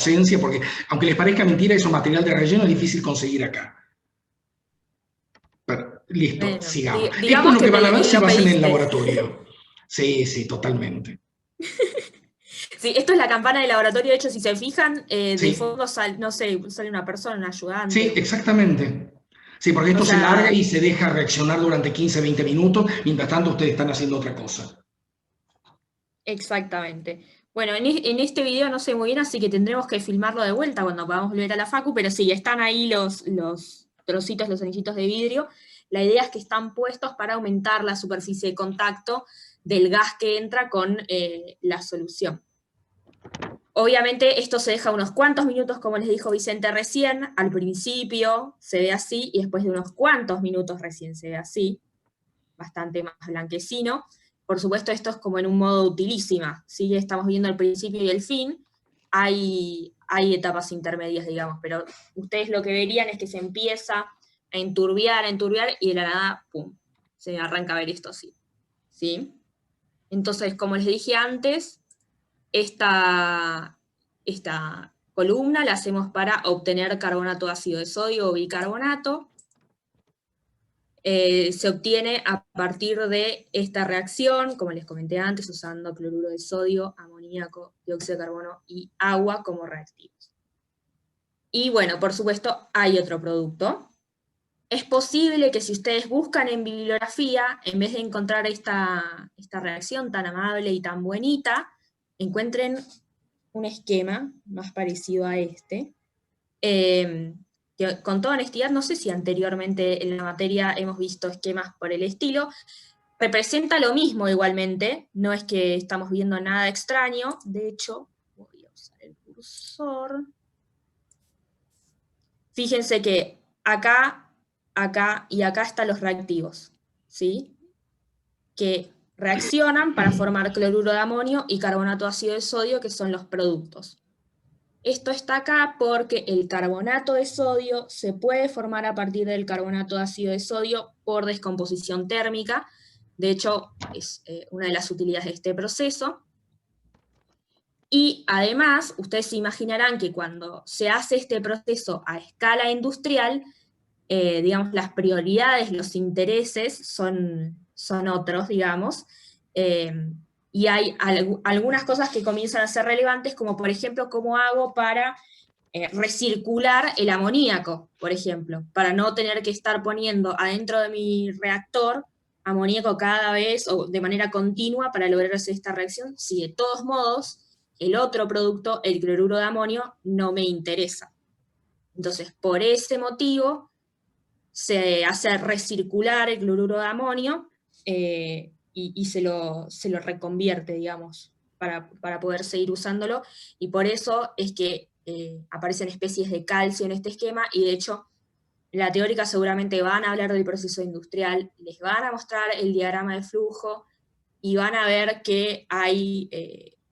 esencia, porque aunque les parezca mentira, eso material de relleno es difícil conseguir acá. Pero, listo, Bueno, sigamos. Esto es digamos lo que van a ver si lo lo hacen en el pediste. laboratorio. Sí, sí, totalmente. Sí, esto es la campana de laboratorio. De hecho, si se fijan, de Sí, fondo sale, no sé, sale una persona, un sí, ayudante. exactamente. Sí, porque O esto se larga sea, y se deja reaccionar durante 15, 20 minutos, mientras tanto ustedes están haciendo otra cosa. exactamente. Bueno, en este video no sé muy bien, así que tendremos que filmarlo de vuelta cuando podamos volver a la facu, pero sí, están ahí los trocitos, los anillitos de vidrio. La idea es que están puestos para aumentar la superficie de contacto del gas que entra con la solución. Obviamente esto se deja unos cuantos minutos, como les dijo Vicente recién, al principio se ve así y después de unos cuantos minutos recién se ve así, bastante más blanquecino. Por supuesto esto es como en un modo utilísima, ¿sí? Estamos viendo el principio y el fin, hay etapas intermedias, digamos, pero ustedes lo que verían es que se empieza a enturbiar y de la nada, ¡pum!, se arranca a ver esto así, ¿sí? Entonces, como les dije antes, esta, esta columna la hacemos para obtener carbonato ácido de sodio o bicarbonato. Se obtiene a partir de esta reacción, como les comenté antes, usando cloruro de sodio, amoníaco, dióxido de carbono y agua como reactivos. Y bueno, por supuesto, hay otro producto. Es posible que si ustedes buscan en bibliografía, en vez de encontrar esta reacción tan amable y tan bonita, encuentren un esquema más parecido a este. Que con toda honestidad, no sé si anteriormente en la materia hemos visto esquemas por el estilo. Representa lo mismo igualmente, no es que estamos viendo nada extraño. De hecho, voy a usar el cursor. Fíjense que acá, acá y acá están los reactivos, ¿sí? Que reaccionan para formar cloruro de amonio y carbonato ácido de sodio, que son los productos. Esto está acá porque el carbonato de sodio se puede formar a partir del carbonato ácido de sodio por descomposición térmica. De hecho, es una de las utilidades de este proceso. Y además, ustedes se imaginarán que cuando se hace este proceso a escala industrial, digamos, las prioridades, los intereses son otros, digamos, eh, y hay algunas cosas que comienzan a ser relevantes, como por ejemplo, cómo hago para recircular el amoníaco, por ejemplo, para no tener que estar poniendo adentro de mi reactor amoníaco cada vez o de manera continua para lograr hacer esta reacción, si de todos modos el otro producto, el cloruro de amonio, no me interesa. Entonces, por ese motivo, se hace recircular el cloruro de amonio y se lo reconvierte, digamos, para poder seguir usándolo, y por eso es que aparecen especies de calcio en este esquema, y de hecho, la teórica seguramente van a hablar del proceso industrial, les van a mostrar el diagrama de flujo, y van a ver que hay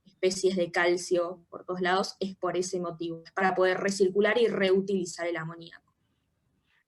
especies de calcio por todos lados, es por ese motivo, es para poder recircular y reutilizar el amoníaco.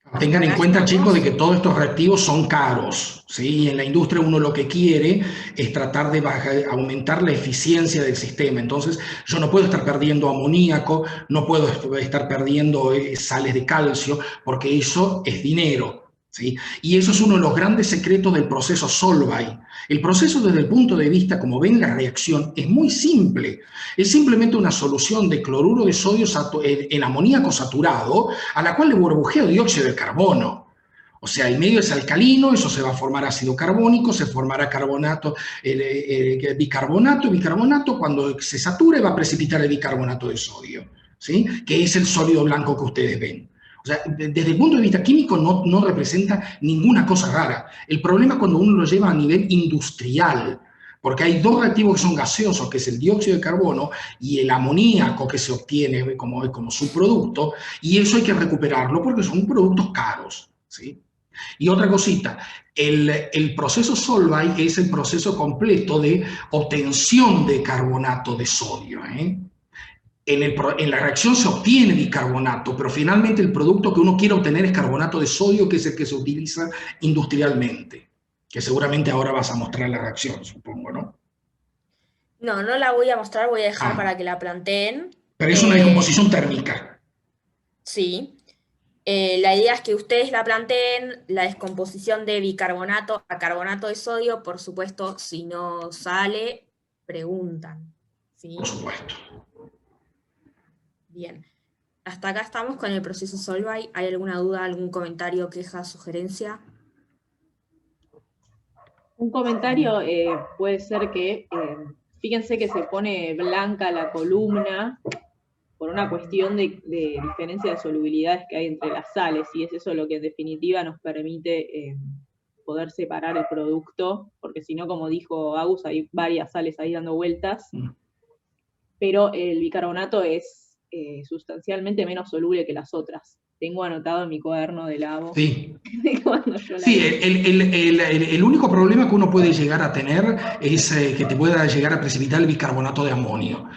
¿Hasta Tengan en acá cuenta, chicos, de estamos? que todos estos reactivos son caros, ¿sí? En la industria uno lo que quiere es tratar de aumentar la eficiencia del sistema. Entonces, yo no puedo estar perdiendo amoníaco, no puedo estar perdiendo sales de calcio, porque eso es dinero. ¿Sí? Y eso es uno de los grandes secretos del proceso Solvay. El proceso desde el punto de vista, como ven, la reacción es muy simple. Es simplemente una solución de cloruro de sodio en amoníaco saturado, a la cual le burbujeo dióxido de carbono. O sea, el medio es alcalino, eso se va a formar ácido carbónico, se formará carbonato, bicarbonato, y bicarbonato cuando se sature va a precipitar el bicarbonato de sodio, ¿sí? Que es el sólido blanco que ustedes ven. O sea, desde el punto de vista químico no representa ninguna cosa rara. El problema es cuando uno lo lleva a nivel industrial, porque hay dos reactivos que son gaseosos, que es el dióxido de carbono y el amoníaco que se obtiene como subproducto, y eso hay que recuperarlo porque son productos caros, ¿sí? Y otra cosita, el proceso Solvay es el proceso completo de obtención de carbonato de sodio, ¿eh? En la reacción se obtiene bicarbonato, pero finalmente el producto que uno quiere obtener es carbonato de sodio, que es el que se utiliza industrialmente, que seguramente ahora vas a mostrar la reacción, supongo, ¿no? No, no la voy a mostrar, voy a dejar Ah, para que la planteen. Pero es una descomposición térmica. Sí. La idea es que ustedes la planteen, la descomposición de bicarbonato a carbonato de sodio, por supuesto, si no sale, preguntan. ¿Sí? Por supuesto. Bien. Hasta acá estamos con el proceso Solvay. ¿Hay alguna duda, algún comentario, queja, sugerencia? Un comentario puede ser que, fíjense que se pone blanca la columna por una cuestión de diferencia de solubilidades que hay entre las sales, y es eso lo que en definitiva nos permite poder separar el producto, porque si no, como dijo Agus, hay varias sales ahí dando vueltas, pero el bicarbonato es sustancialmente menos soluble que las otras. Tengo anotado en mi cuaderno de labo. Sí. Cuando yo la Sí, el único problema que uno puede llegar a tener es que te pueda llegar a precipitar el bicarbonato de amonio.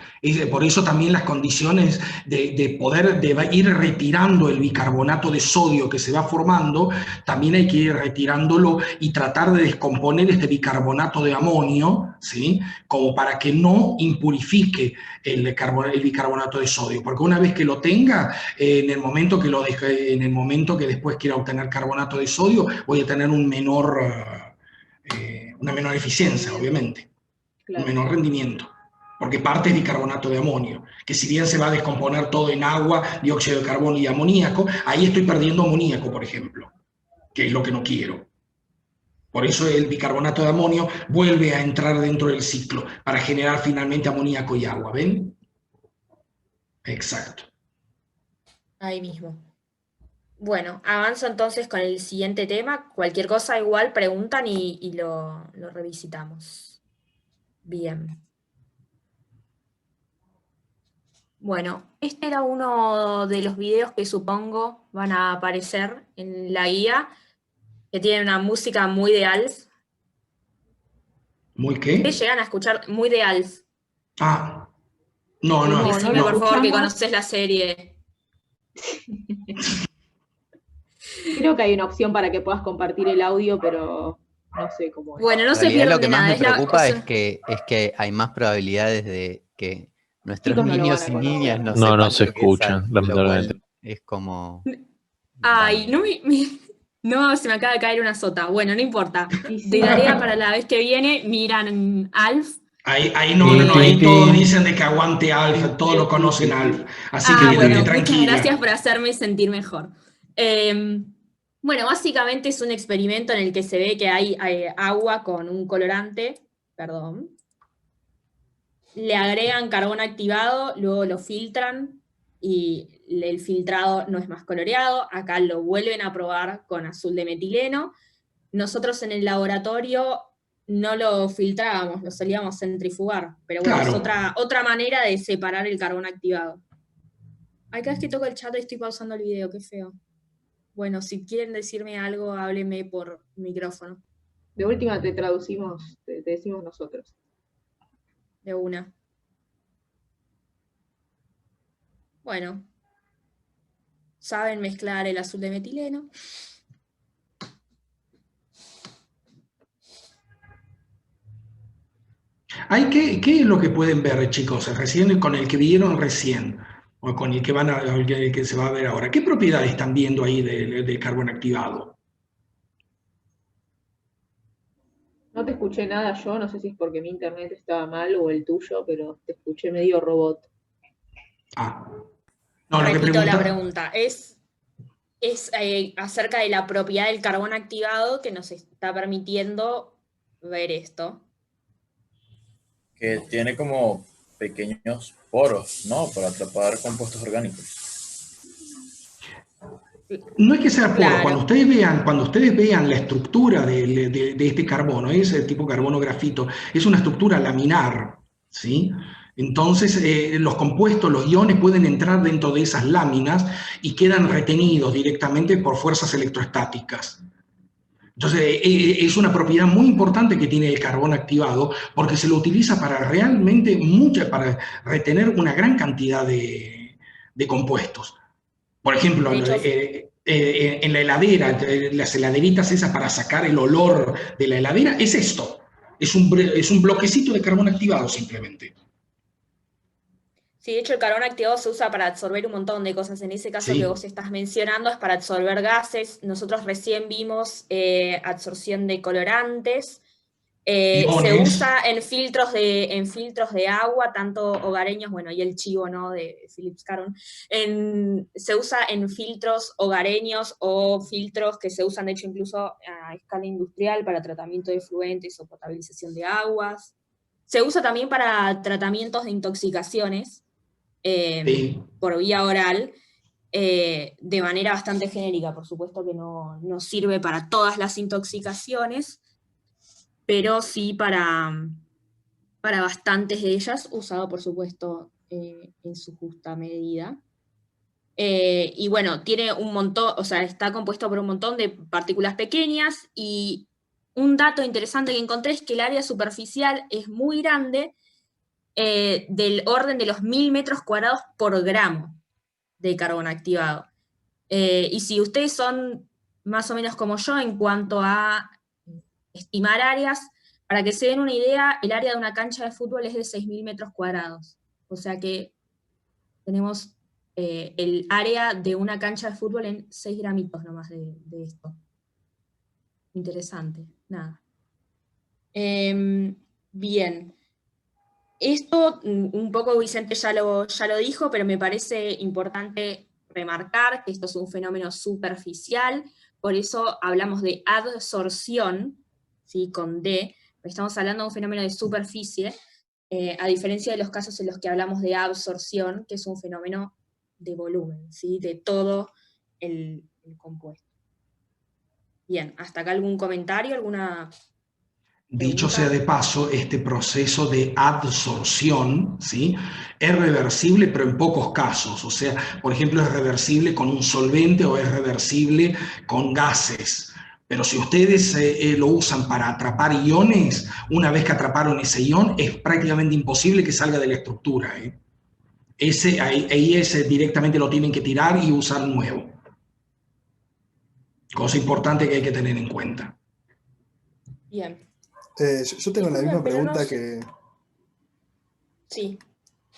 Por eso también las condiciones de poder ir retirando el bicarbonato de sodio que se va formando, también hay que ir retirándolo y tratar de descomponer este bicarbonato de amonio, ¿sí? Como para que no impurifique el bicarbonato de sodio, porque una vez que lo tenga, en el momento que después quiera obtener carbonato de sodio, voy a tener una menor eficiencia, obviamente, claro. Un menor rendimiento, porque parte es bicarbonato de amonio, que si bien se va a descomponer todo en agua, dióxido de carbono y amoníaco, ahí estoy perdiendo amoníaco, por ejemplo, que es lo que no quiero. Por eso el bicarbonato de amonio vuelve a entrar dentro del ciclo, para generar finalmente amoníaco y agua, ¿ven? Exacto. Ahí mismo. Bueno, avanzo entonces con el siguiente tema. Cualquier cosa igual preguntan y lo revisitamos. Bien. Bueno, este era uno de los videos que supongo van a aparecer en la guía, que tiene una música muy de Alf. ¿Muy qué? ¿Ustedes llegan a escuchar muy de Alf? Ah, no. Decime, por favor, que conoces la serie. Creo que hay una opción para que puedas compartir el audio, pero no sé cómo es. Bueno, no se pierde lo que nada. más me preocupa es que hay más probabilidades de que nuestros Chicos, niños y niñas no No, sepan no se lo que es escuchan, Alf, lo lamentablemente. cual es como... Ay, no, se me acaba de caer una sota. Bueno, no importa. Sí. De tarea para la vez que viene, miran Alf. Ahí no, ahí todos dicen de que aguante Alf, todos lo conocen Alf, así que bueno, quédate tranquila. muchas gracias por hacerme sentir mejor. Bueno, básicamente es un experimento en el que se ve que hay agua con un colorante, le agregan carbón activado, luego lo filtran y el filtrado no es más coloreado. Acá lo vuelven a probar con azul de metileno. Nosotros en el laboratorio no lo filtrábamos, lo solíamos centrifugar, pero bueno, claro. Es otra manera de separar el carbón activado. Ay, cada vez que toco el chat estoy pausando el video, qué feo. Bueno, si quieren decirme algo, háblenme por micrófono. De última te traducimos, te decimos nosotros. De una. Bueno. ¿Saben mezclar el azul de metileno? ¿Qué es lo que pueden ver, chicos? Recién con el que vieron recién, o con el que se va a ver ahora. ¿Qué propiedades están viendo ahí del carbón activado? No te escuché nada yo, no sé si es porque mi internet estaba mal o el tuyo, pero te escuché medio robot. No, repito la pregunta. Es acerca de la propiedad del carbón activado que nos está permitiendo ver esto. Que tiene como pequeños poros, ¿no? Para atrapar compuestos orgánicos. No es que sea poro, claro. Cuando ustedes vean la estructura de este carbono, ese tipo carbono grafito, es una estructura laminar, ¿sí? Entonces, los compuestos, los iones pueden entrar dentro de esas láminas y quedan retenidos directamente por fuerzas electrostáticas. Entonces, es una propiedad muy importante que tiene el carbón activado porque se lo utiliza para realmente para retener una gran cantidad de compuestos. Por ejemplo, en la heladera, las heladeritas esas para sacar el olor de la heladera, es esto. Es un bloquecito de carbón activado simplemente. Sí, de hecho el carbón activado se usa para absorber un montón de cosas. En ese caso Sí. que vos estás mencionando es para absorber gases. Nosotros recién vimos absorción de colorantes. Se Iones. usa en filtros de agua, tanto hogareños, bueno, y el chivo, ¿no?, de Philips Carbon. Se usa en filtros hogareños o filtros que se usan, de hecho, incluso a escala industrial para tratamiento de efluentes o potabilización de aguas. Se usa también para tratamientos de intoxicaciones Sí. por vía oral, de manera bastante genérica. Por supuesto que no sirve para todas las intoxicaciones, pero sí para bastantes de ellas, usado por supuesto en su justa medida. Y bueno, tiene un montón, o sea, está compuesto por un montón de partículas pequeñas, y un dato interesante que encontré es que el área superficial es muy grande, del orden de los 1000 metros cuadrados por gramo de carbón activado. Y si ustedes son más o menos como yo en cuanto a estimar áreas, para que se den una idea, el área de una cancha de fútbol es de 6000 metros cuadrados. O sea que tenemos el área de una cancha de fútbol en 6 gramitos nomás de esto. Interesante, nada. Bien. Esto un poco Vicente ya lo dijo, pero me parece importante remarcar que esto es un fenómeno superficial, por eso hablamos de adsorción, ¿sí?, con D, estamos hablando de un fenómeno de superficie, a diferencia de los casos en los que hablamos de absorción, que es un fenómeno de volumen, ¿sí?, de todo el compuesto. Bien, ¿hasta acá algún comentario, alguna Dicho pregunta? sea de paso, este proceso de adsorción, ¿sí?, es reversible, pero en pocos casos. O sea, por ejemplo, es reversible con un solvente o es reversible con gases. Pero si ustedes lo usan para atrapar iones, una vez que atraparon ese ion, es prácticamente imposible que salga de la estructura. Ahí ese directamente lo tienen que tirar y usar nuevo. Cosa importante que hay que tener en cuenta. Bien. Yo tengo la misma Pero no pregunta sé. Sí.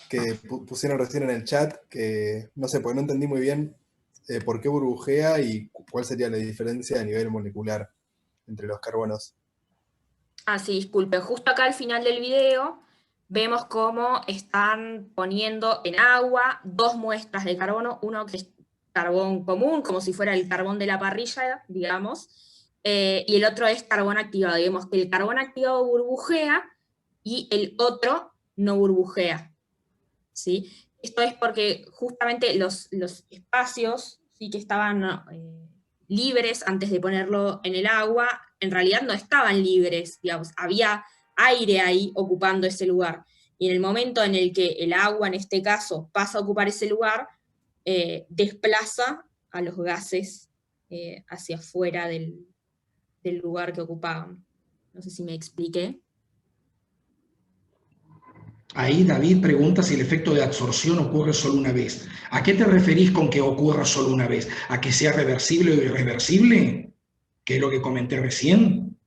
que pusieron recién en el chat, que no sé, porque no entendí muy bien por qué burbujea y cuál sería la diferencia a nivel molecular entre los carbonos. Ah, sí, disculpen. Justo acá al final del video vemos cómo están poniendo en agua 2 muestras de carbono, uno que es carbón común, como si fuera el carbón de la parrilla, digamos, y el otro es carbón activado. Digamos que el carbón activado burbujea y el otro no burbujea, ¿sí? Esto es porque justamente los espacios, ¿sí?, que estaban libres antes de ponerlo en el agua, en realidad no estaban libres, digamos, había aire ahí ocupando ese lugar. Y en el momento en el que el agua, en este caso, pasa a ocupar ese lugar, desplaza a los gases hacia afuera del lugar que ocupaban. No sé si me expliqué. Ahí David pregunta si el efecto de absorción ocurre solo una vez. ¿A qué te referís con que ocurra solo una vez? ¿A que sea reversible o irreversible? ¿Que es lo que comenté recién?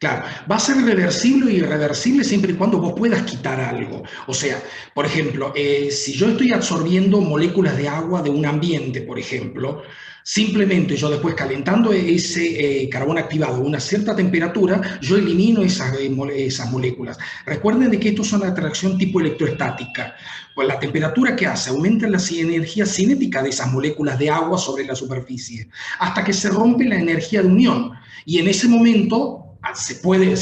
Claro, va a ser reversible o irreversible siempre y cuando vos puedas quitar algo. O sea, por ejemplo, si yo estoy absorbiendo moléculas de agua de un ambiente, por ejemplo, simplemente yo después calentando ese carbón activado a una cierta temperatura, yo elimino esas moléculas. Recuerden de que esto es una atracción tipo electroestática. Pues la temperatura que hace aumenta la energía cinética de esas moléculas de agua sobre la superficie, hasta que se rompe la energía de unión. Y en ese momento se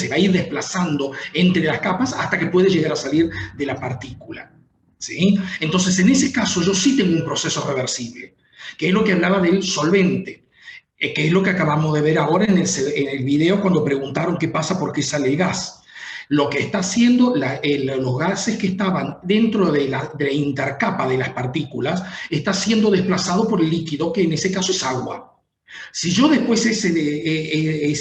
va a ir desplazando entre las capas hasta que puede llegar a salir de la partícula, ¿sí? Entonces, en ese caso, yo sí tengo un proceso reversible, que es lo que hablaba del solvente, que es lo que acabamos de ver ahora en el video cuando preguntaron qué pasa, por qué sale el gas. Lo que está haciendo los gases que estaban dentro de la intercapa de las partículas está siendo desplazado por el líquido, que en ese caso es agua. Si yo después ese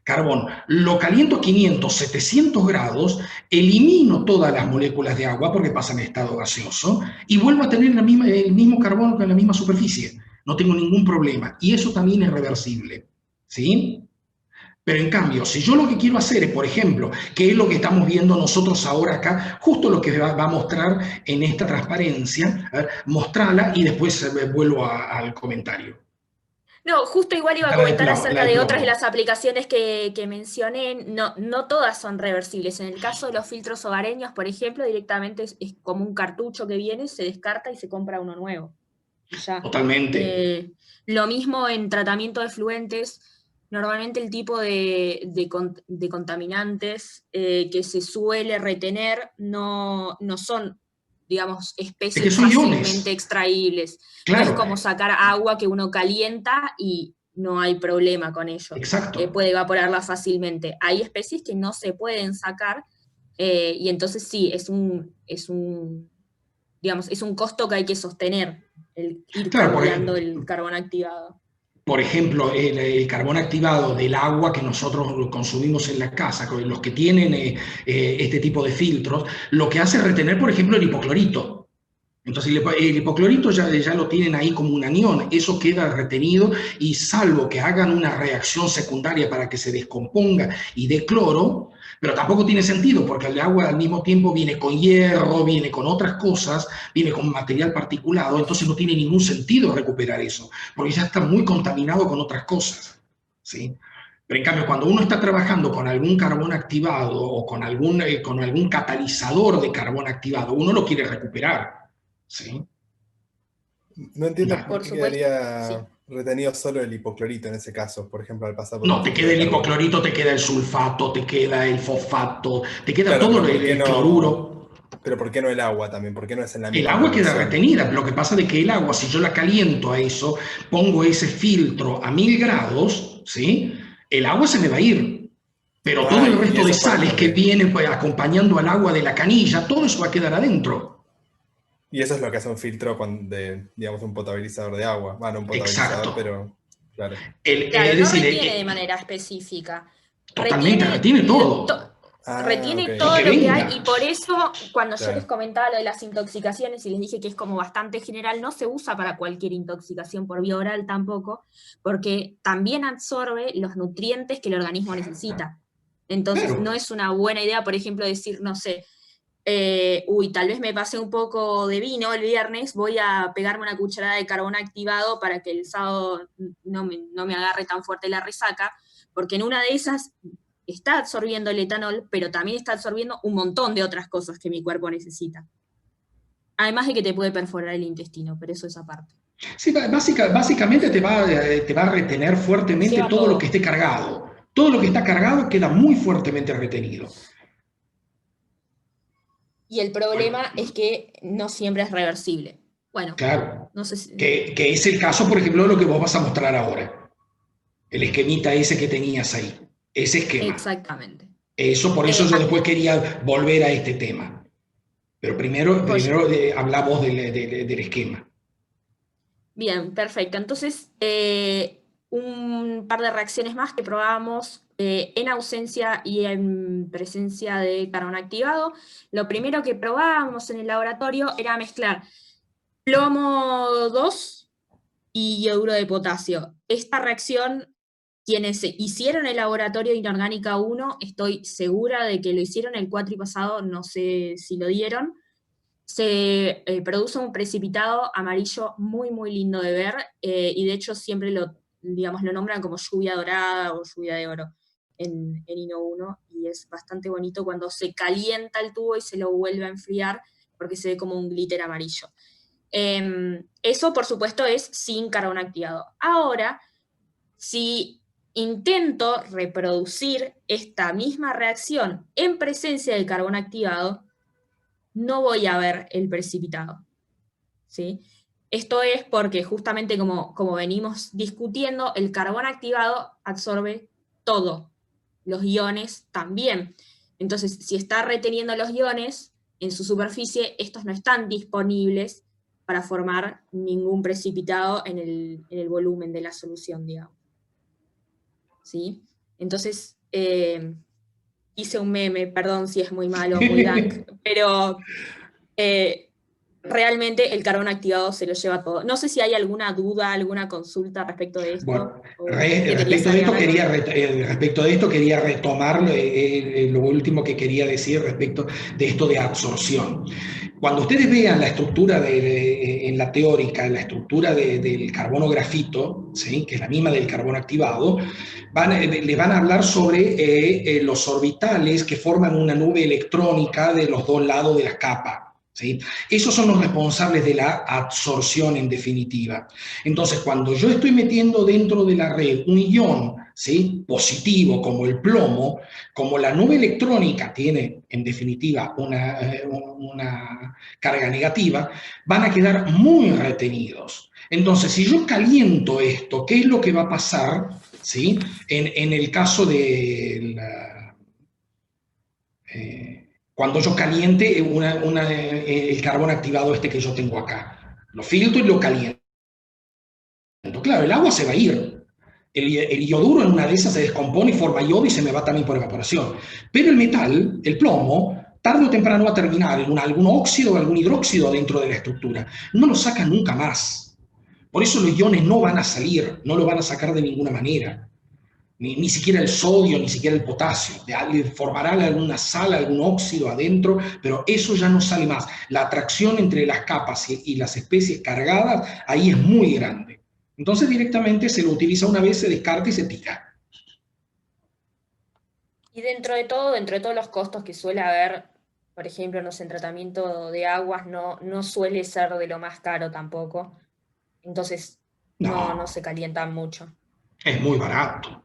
carbón lo caliento a 500, 700 grados, elimino todas las moléculas de agua porque pasan en estado gaseoso y vuelvo a tener el mismo carbono con la misma superficie. No tengo ningún problema. Y eso también es reversible, ¿sí? Pero en cambio, si yo lo que quiero hacer es, por ejemplo, que es lo que estamos viendo nosotros ahora acá, justo lo que va a mostrar en esta transparencia, mostrarla y después vuelvo al comentario. No, justo igual iba a La comentar acerca de otras de plomo. las aplicaciones que mencioné, no todas son reversibles. En el caso de los filtros hogareños, por ejemplo, directamente es como un cartucho que viene, se descarta y se compra uno nuevo. Y ya. Totalmente. Lo mismo en tratamiento de efluentes. Normalmente el tipo de contaminantes que se suele retener no son, digamos, Es que especies son fácilmente iones. extraíbles. No es Claro, como sacar agua que uno calienta y no hay problema con ello. exacto. Puede evaporarla fácilmente. Hay especies que no se pueden sacar y entonces sí, digamos, es un costo que hay que sostener, el ir Claro, cambiando el carbón activado. por ejemplo, el carbón activado del agua que nosotros consumimos en la casa, con los que tienen este tipo de filtros, lo que hace es retener, por ejemplo, el hipoclorito. Entonces el hipoclorito ya lo tienen ahí como un anión, eso queda retenido y salvo que hagan una reacción secundaria para que se descomponga y dé cloro, pero tampoco tiene sentido porque el agua al mismo tiempo viene con hierro, viene con otras cosas, viene con material particulado, entonces no tiene ningún sentido recuperar eso, porque ya está muy contaminado con otras cosas, ¿sí? Pero en cambio, cuando uno está trabajando con algún carbón activado o con algún catalizador de carbón activado, uno lo quiere recuperar. Sí. No entiendo por Por qué supuesto, quedaría sí. retenido solo el hipoclorito en ese caso, por ejemplo, al pasar por un No, te filtro queda de el carbono. hipoclorito, te queda el sulfato, te queda el fosfato, te queda Claro, todo pero ¿por qué el no? cloruro. Pero ¿por qué no el agua también? ¿Por qué no es en la El misma agua queda proporción? retenida. Lo que pasa es que el agua, si yo la caliento a eso, pongo ese filtro a 1000 grados, ¿sí? El agua se me va a ir. Pero todo Ah, el y resto de eso fue sales lo que que. vienen pues, acompañando al agua de la canilla, todo eso va a quedar adentro. Y eso es lo que hace un filtro de, digamos, un potabilizador de agua. Bueno, un Exacto. potabilizador, pero. Claro. Claro, Es no decir, retiene de manera específica. totalmente, Retiene, retiene todo. Ah, ok. retiene Lo todo que lo que hay venga. y por eso cuando yo les Claro. comentaba lo de las intoxicaciones y les dije que es como bastante general, no se usa para cualquier intoxicación por vía oral tampoco, porque también absorbe los nutrientes que el organismo necesita. Entonces no Claro. es una buena idea, por ejemplo, decir, no sé, tal vez me pasé un poco de vino el viernes, voy a pegarme una cucharada de carbón activado para que el sábado no me agarre tan fuerte la resaca, porque en una de esas está absorbiendo el etanol, pero también está absorbiendo un montón de otras cosas que mi cuerpo necesita. Además de que te puede perforar el intestino, pero eso es aparte. Sí, básicamente te va a retener fuertemente Lleva todo lo que todo. esté cargado. Todo lo que está cargado queda muy fuertemente retenido. Y el problema es que no siempre es reversible. Bueno, Claro. no sé si... Que es el caso, por ejemplo, de lo que vos vas a mostrar ahora. El esquemita ese que tenías ahí. Ese esquema. Exactamente. Eso, por eso yo Ah, después quería volver a este tema. Pero primero, pues, hablamos del esquema. bien, perfecto. Entonces, un par de reacciones más que probábamos en ausencia y en presencia de carbón activado. Lo primero que probábamos en el laboratorio era mezclar plomo 2 y iodo de potasio. Esta reacción, quienes hicieron el laboratorio de inorgánica 1, estoy segura de que lo hicieron el cuatri pasado, no sé si lo dieron. Se produce un precipitado amarillo muy, muy lindo de ver, y de hecho siempre digamos, lo nombran como lluvia dorada o lluvia de oro en Ino 1, y es bastante bonito cuando se calienta el tubo y se lo vuelve a enfriar, porque se ve como un glitter amarillo. Eso, por supuesto, es sin carbón activado. Ahora, si intento reproducir esta misma reacción en presencia del carbón activado, no voy a ver el precipitado, ¿sí? Esto es porque justamente como venimos discutiendo, el carbón activado absorbe todo, los iones también. Entonces, si está reteniendo los iones en su superficie, estos no están disponibles para formar ningún precipitado en el volumen de la solución, digamos. ¿Sí? Entonces, hice un meme, perdón si es muy malo, muy dank, pero realmente el carbón activado se lo lleva todo. No sé si hay alguna duda, alguna consulta respecto de esto. Bueno, o que querías respecto de esto quería retomar lo último que quería decir respecto de esto de absorción. Cuando ustedes vean la estructura en la teórica, la estructura del carbono grafito, ¿sí? Que es la misma del carbono activado, le van a hablar sobre los orbitales que forman una nube electrónica de los dos lados de la capa. ¿Sí? Esos son los responsables de la absorción en definitiva. Entonces, cuando yo estoy metiendo dentro de la red un ion, ¿sí? Positivo como el plomo, como la nube electrónica tiene en definitiva una carga negativa, van a quedar muy retenidos. Entonces, si yo caliento esto, ¿qué es lo que va a pasar? ¿Sí? En el caso de cuando yo caliente el carbón activado este que yo tengo acá. Lo filtro y lo caliento. Claro, el agua se va a ir. El ioduro en una de esas se descompone y forma yodo y se me va también por evaporación. Pero el metal, el plomo, tarde o temprano va a terminar en algún óxido o algún hidróxido dentro de la estructura. No lo saca nunca más. Por eso los iones no van a salir, no lo van a sacar de ninguna manera. Ni siquiera el sodio, ni siquiera el potasio. Formará alguna sal, algún óxido adentro, pero eso ya no sale más. La atracción entre las capas y las especies cargadas ahí es muy grande. Entonces directamente se lo utiliza una vez, se descarta y se tira. Y dentro de todos los costos que suele haber, por ejemplo, no sé, en tratamiento de aguas, no suele ser de lo más caro tampoco. Entonces no se calientan mucho. Es muy barato.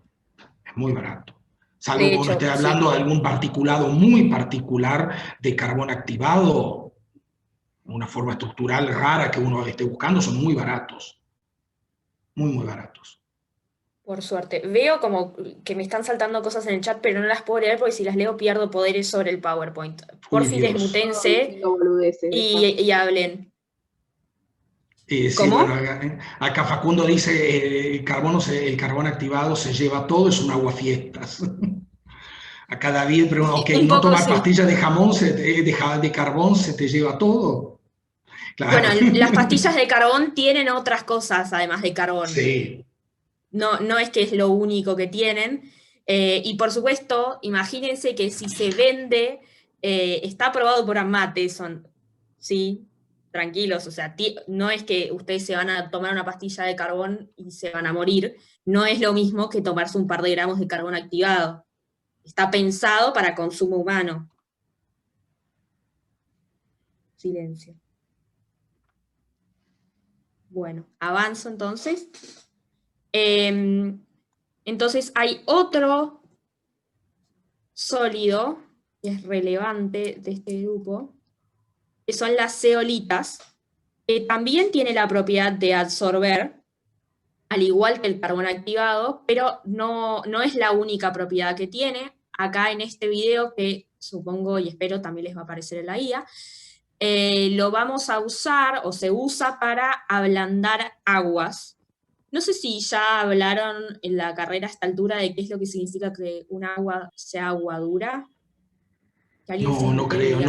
Es muy barato. Salvo que uno esté sí. hablando de algún particulado muy particular de carbón activado, una forma estructural rara que uno esté buscando, son muy baratos. Muy, muy baratos. Por suerte. Veo como que me están saltando cosas en el chat, pero no las puedo leer porque si las leo pierdo poderes sobre el PowerPoint. Por fin desmutense y hablen. Sí, ¿Cómo? bueno, acá Facundo dice el carbón activado se lleva todo, es un aguafiestas. Acá David pregunta, ok, Un no poco tomar sí. pastillas de jamón, de carbón, se te lleva todo. Claro. Bueno, las pastillas de carbón tienen otras cosas además de carbón. Sí. No es que es lo único que tienen. Y por supuesto, imagínense que si se vende, está aprobado por Matheson, ¿sí? Tranquilos, o sea, no es que ustedes se van a tomar una pastilla de carbón y se van a morir, no es lo mismo que tomarse un par de gramos de carbón activado. Está pensado para consumo humano. Silencio. Bueno, avanzo entonces. Entonces hay otro sólido que es relevante de este grupo, que son las zeolitas, que también tiene la propiedad de absorber, al igual que el carbón activado, pero no es la única propiedad que tiene. Acá en este video, que supongo y espero también les va a aparecer en la guía, lo vamos a usar o se usa para ablandar aguas. No sé si ya hablaron en la carrera a esta altura de qué es lo que significa que un agua sea agua dura. No creo,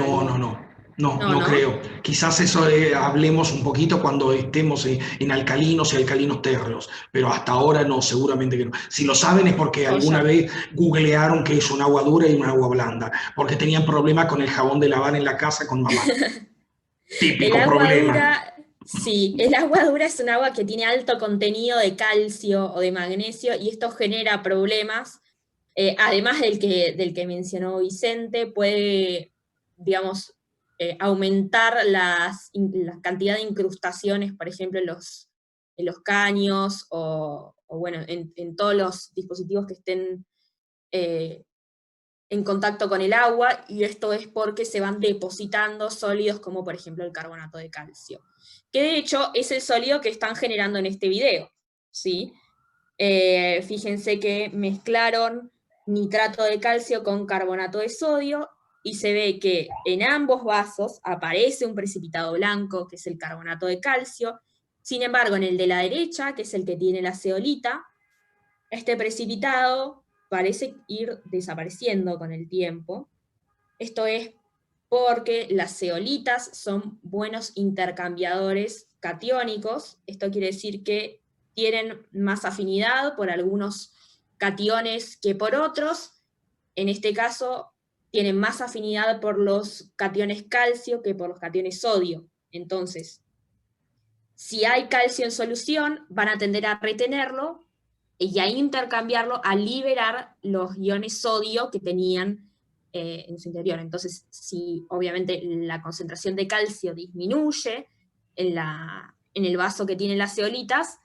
no creo. Quizás eso hablemos un poquito cuando estemos en alcalinos y alcalinos térreos, pero hasta ahora no, seguramente que no. Si lo saben es porque alguna vez googlearon que es un agua dura y un agua blanda, porque tenían problemas con el jabón de lavar en la casa con mamá. Típico problema. Sí, el agua dura es un agua que tiene alto contenido de calcio o de magnesio y esto genera problemas. Además del que mencionó Vicente, puede, digamos, aumentar la cantidad de incrustaciones, por ejemplo, en los caños o bueno, en todos los dispositivos que estén en contacto con el agua, y esto es porque se van depositando sólidos como por ejemplo el carbonato de calcio, que de hecho es el sólido que están generando en este video, ¿sí? Fíjense que mezclaron nitrato de calcio con carbonato de sodio, y se ve que en ambos vasos aparece un precipitado blanco, que es el carbonato de calcio. Sin embargo, en el de la derecha, que es el que tiene la zeolita, este precipitado parece ir desapareciendo con el tiempo. Esto es porque las zeolitas son buenos intercambiadores catiónicos. Esto quiere decir que tienen más afinidad por algunos cationes que por otros. En este caso, tienen más afinidad por los cationes calcio que por los cationes sodio. Entonces, si hay calcio en solución, van a tender a retenerlo y a intercambiarlo, a liberar los iones sodio que tenían en su interior. Entonces, si obviamente la concentración de calcio disminuye en el vaso que tienen las zeolitas,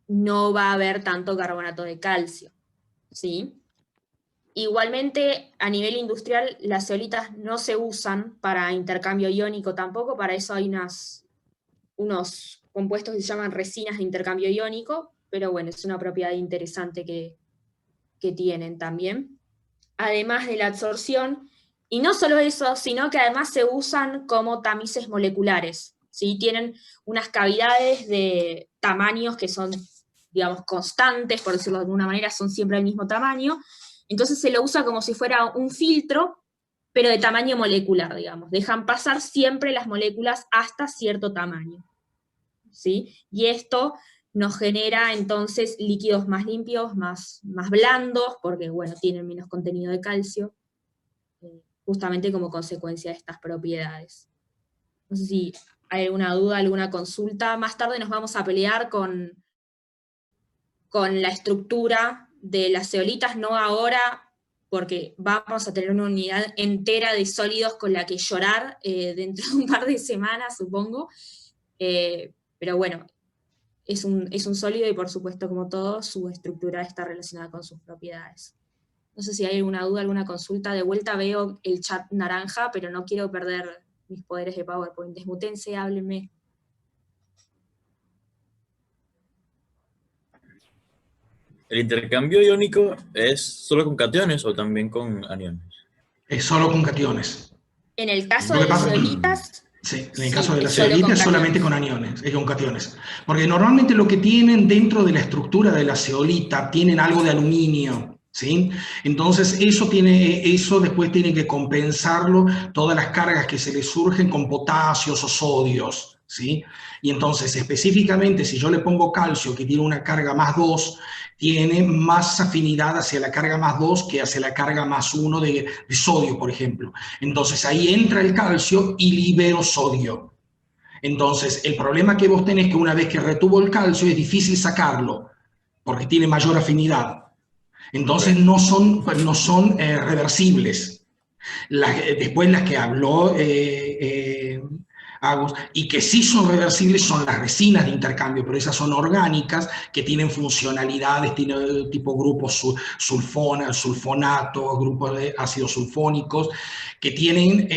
no va a haber tanto carbonato de calcio, ¿sí? Igualmente, a nivel industrial, las zeolitas no se usan para intercambio iónico tampoco, para eso hay unos compuestos que se llaman resinas de intercambio iónico, pero bueno, es una propiedad interesante que tienen también. Además de la absorción, y no solo eso, sino que además se usan como tamices moleculares, ¿sí? Tienen unas cavidades de tamaños que son, digamos, constantes, por decirlo de alguna manera, son siempre del mismo tamaño, entonces se lo usa como si fuera un filtro, pero de tamaño molecular, digamos. Dejan pasar siempre las moléculas hasta cierto tamaño, ¿sí? Y esto nos genera entonces líquidos más limpios, más blandos, porque bueno, tienen menos contenido de calcio, justamente como consecuencia de estas propiedades. No sé si hay alguna duda, alguna consulta. Más tarde nos vamos a pelear con la estructura de las zeolitas, no ahora, porque vamos a tener una unidad entera de sólidos con la que llorar dentro de un par de semanas, supongo. Pero bueno, es un sólido y por supuesto, como todo, su estructura está relacionada con sus propiedades. No sé si hay alguna duda, alguna consulta. De vuelta veo el chat naranja, pero no quiero perder mis poderes de PowerPoint. Desmutense, háblenme. ¿El intercambio iónico es solo con cationes o también con aniones? Es solo con cationes. En el caso Lo de que las pasa- zeolitas, Sí, en el sí, caso de es la solo zeolita con es solamente con aniones, es con cationes. Porque normalmente lo que tienen dentro de la estructura de la zeolita tienen algo de aluminio, ¿sí? Entonces eso después tiene que compensarlo todas las cargas que se le surgen con potasios o sodios, ¿sí? Y entonces específicamente si yo le pongo calcio que tiene una carga más 2, tiene más afinidad hacia la carga más 2 que hacia la carga más 1 de sodio, por ejemplo. Entonces ahí entra el calcio y libero sodio. Entonces el problema que vos tenés es que una vez que retuvo el calcio es difícil sacarlo, porque tiene mayor afinidad. Entonces no son reversibles. Después las que habló Agus, y que sí son reversibles son las resinas de intercambio, pero esas son orgánicas que tienen funcionalidades, tienen tipo grupos sulfonatos, grupos de ácidos sulfónicos, que tienen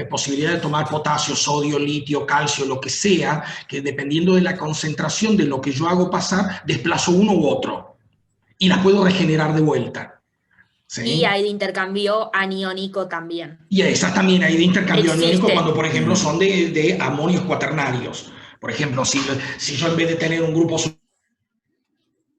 posibilidad de tomar potasio, sodio, litio, calcio, lo que sea, que dependiendo de la concentración de lo que yo hago pasar, desplazo uno u otro y las puedo regenerar de vuelta. ¿Sí? Y hay de intercambio aniónico también. Y esas también hay de intercambio Existe. aniónico cuando, por ejemplo, son de amonios cuaternarios. Por ejemplo, si yo en vez de tener un grupo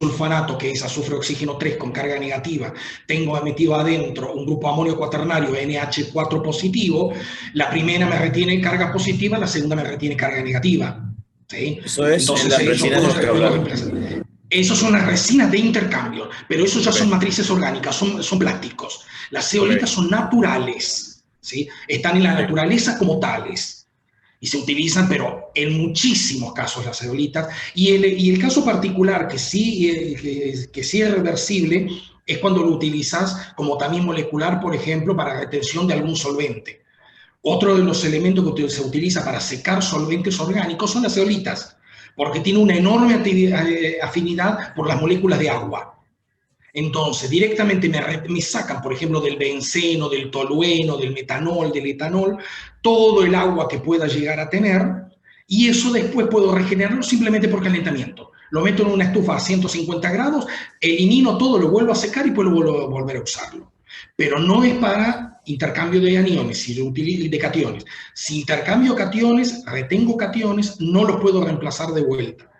sulfonato, que es azufre oxígeno 3 con carga negativa, tengo metido adentro un grupo amonio cuaternario NH4 positivo, la primera me retiene carga positiva, la segunda me retiene carga negativa. ¿Sí? Eso es Entonces, en las resinas de las que hablamos. Esos son las resinas de intercambio, pero esos ya son matrices orgánicas, son plásticos. Las zeolitas son naturales, ¿sí? Están en la naturaleza como tales y se utilizan, pero en muchísimos casos las zeolitas. Y el caso particular que sí es reversible es cuando lo utilizas como tamiz molecular, por ejemplo, para retención de algún solvente. Otro de los elementos que se utiliza para secar solventes orgánicos son las zeolitas, porque tiene una enorme afinidad por las moléculas de agua. Entonces, directamente me sacan, por ejemplo, del benceno, del tolueno, del metanol, del etanol, todo el agua que pueda llegar a tener, y eso después puedo regenerarlo simplemente por calentamiento. Lo meto en una estufa a 150 grados, elimino todo, lo vuelvo a secar y puedo volver a usarlo. Pero no es para intercambio de aniones, de cationes. Si intercambio cationes, retengo cationes, no los puedo reemplazar de vuelta.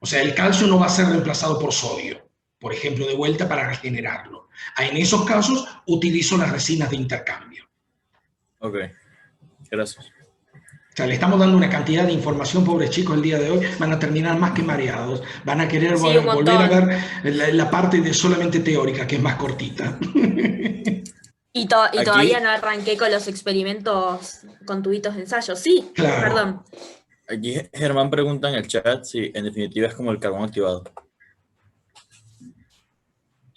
O sea, el calcio no va a ser reemplazado por sodio, por ejemplo, de vuelta para regenerarlo. En esos casos, utilizo las resinas de intercambio. Ok. Gracias. O sea, le estamos dando una cantidad de información, pobres chicos, el día de hoy, van a terminar más que mareados, van a querer Sí, un volver a montón. ver la parte de solamente teórica, que es más cortita. Y Aquí, todavía no arranqué con los experimentos con tubitos de ensayo. Sí, Claro. perdón. aquí Germán pregunta en el chat si en definitiva es como el carbón activado.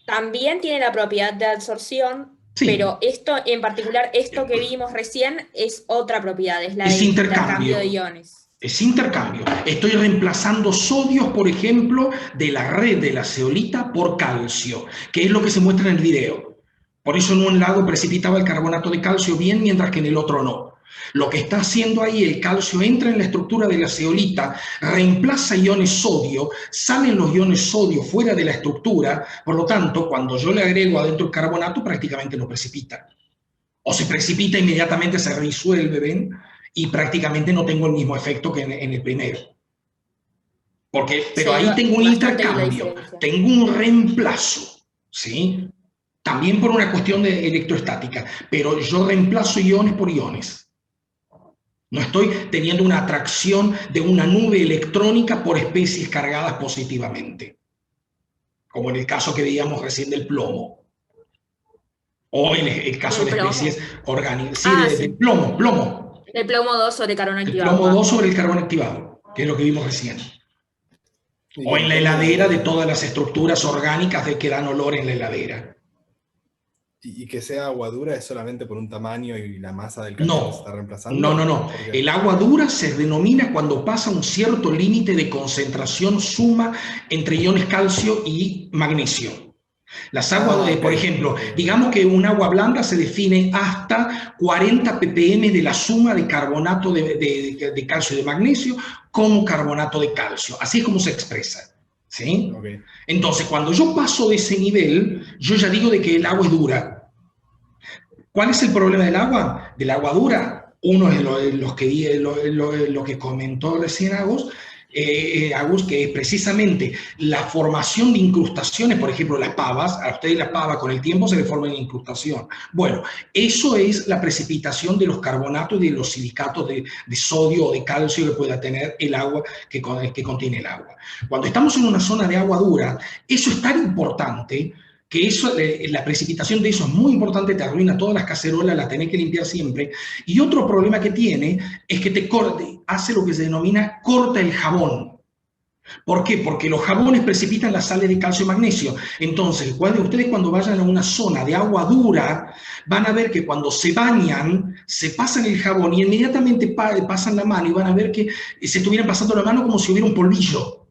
También tiene la propiedad de absorción, Sí. pero esto en particular, esto que vimos recién, es otra propiedad, es la Es de intercambio. intercambio de iones. Es intercambio. Estoy reemplazando sodios, por ejemplo, de la red de la zeolita por calcio, que es lo que se muestra en el video. Por eso en un lado precipitaba el carbonato de calcio bien, mientras que en el otro no. Lo que está haciendo ahí, el calcio entra en la estructura de la zeolita, reemplaza iones sodio, salen los iones sodio fuera de la estructura, por lo tanto, cuando yo le agrego adentro el carbonato, prácticamente no precipita. O se precipita inmediatamente, se disuelve, ¿ven? Y prácticamente no tengo el mismo efecto que en el primero. Pero ahí tengo un intercambio, tengo un reemplazo, ¿sí? También por una cuestión de electroestática, pero yo reemplazo iones por iones. No estoy teniendo una atracción de una nube electrónica por especies cargadas positivamente, como en el caso que veíamos recién del plomo. O en el caso de especies orgánicas. Sí, de plomo. El plomo 2 sobre carbón activado. El plomo 2 sobre el carbón activado, que es lo que vimos recién. O en la heladera de todas las estructuras orgánicas de que dan olor en la heladera. ¿Y que sea agua dura es solamente por un tamaño y la masa del carbón que se está reemplazando? No. El agua dura se denomina cuando pasa un cierto límite de concentración suma entre iones calcio y magnesio. Las aguas, por ejemplo, digamos que un agua blanda se define hasta 40 ppm de la suma de carbonato de calcio y de magnesio como carbonato de calcio. Así es como se expresa. ¿Sí? Okay. Entonces, cuando yo paso de ese nivel, yo ya digo de que el agua es dura. ¿Cuál es el problema del agua? Del agua dura. Uno es lo que comentó recién Agus, que es precisamente la formación de incrustaciones, por ejemplo, las pavas. A ustedes la pava con el tiempo se le forma una incrustación. Bueno, eso es la precipitación de los carbonatos y de los silicatos de sodio o de calcio que pueda tener el agua que contiene el agua. Cuando estamos en una zona de agua dura, eso es tan importante que eso, la precipitación de eso es muy importante, te arruina todas las cacerolas, las tenés que limpiar siempre. Y otro problema que tiene es que hace lo que se denomina corta el jabón. ¿Por qué? Porque los jabones precipitan las sales de calcio y magnesio. Entonces, ustedes cuando vayan a una zona de agua dura, van a ver que cuando se bañan, se pasan el jabón y inmediatamente pasan la mano y van a ver que se estuvieran pasando la mano como si hubiera un polvillo.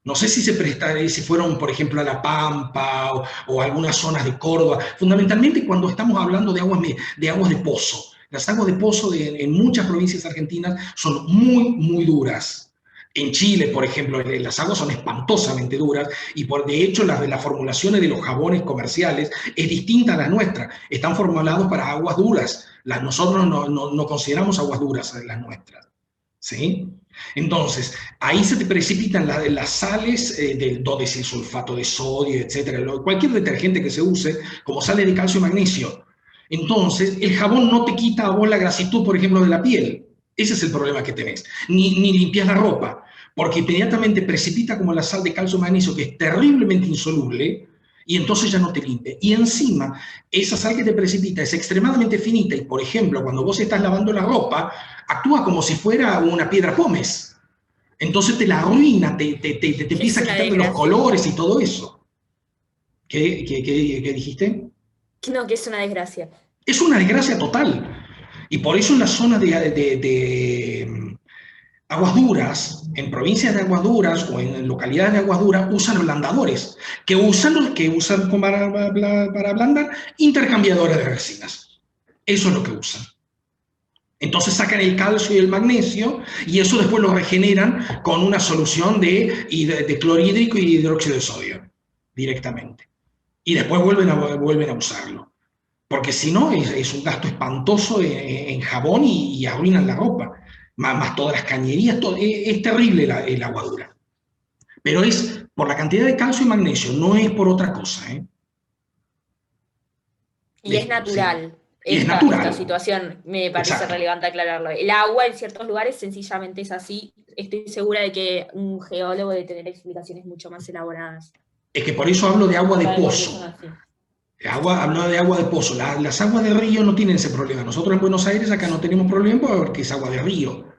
No sé si si fueron, por ejemplo, a La Pampa o algunas zonas de Córdoba, fundamentalmente cuando estamos hablando de aguas de pozo. Las aguas de pozo en muchas provincias argentinas son muy duras. En Chile, por ejemplo, las aguas son espantosamente duras y de hecho las formulaciones de los jabones comerciales es distinta a la nuestra. Están formulados para aguas duras. Nosotros no consideramos aguas duras las nuestras. ¿Sí? Entonces, ahí se te precipitan las sales del sulfato de sodio, etcétera, cualquier detergente que se use, como sales de calcio y magnesio. Entonces, el jabón no te quita a vos la grasitud, por ejemplo, de la piel. Ese es el problema que tenés. Ni limpias la ropa, porque inmediatamente precipita como la sal de calcio y magnesio, que es terriblemente insoluble, y entonces ya no te limpia. Y encima, esa sal que te precipita es extremadamente finita, y por ejemplo, cuando vos estás lavando la ropa, actúa como si fuera una piedra pómez. Entonces te la arruina, te empieza a quitar los colores y todo eso. ¿Qué dijiste? No, que es una desgracia. Es una desgracia total. Y por eso en las zonas de aguas duras, en provincias de aguas duras o en localidades de aguas duras, usan ablandadores, que usan para ablandar intercambiadores de resinas. Eso es lo que usan. Entonces sacan el calcio y el magnesio y eso después lo regeneran con una solución de clorhídrico y hidróxido de sodio directamente. Y después vuelven a usarlo. Porque si no, es un gasto espantoso en jabón y arruinan la ropa. Más todas las cañerías, es terrible el agua dura. Pero es por la cantidad de calcio y magnesio, no es por otra cosa. Y es natural. Sí. Y es esta natural. situación me parece Exacto. relevante aclararlo. El agua en ciertos lugares sencillamente es así. Estoy segura de que un geólogo debe tener explicaciones mucho más elaboradas. Es que por eso hablo de agua de Para por qué son pozo. así. Hablo de agua de pozo. Las aguas de río no tienen ese problema. Nosotros en Buenos Aires acá no tenemos problema porque es agua de río.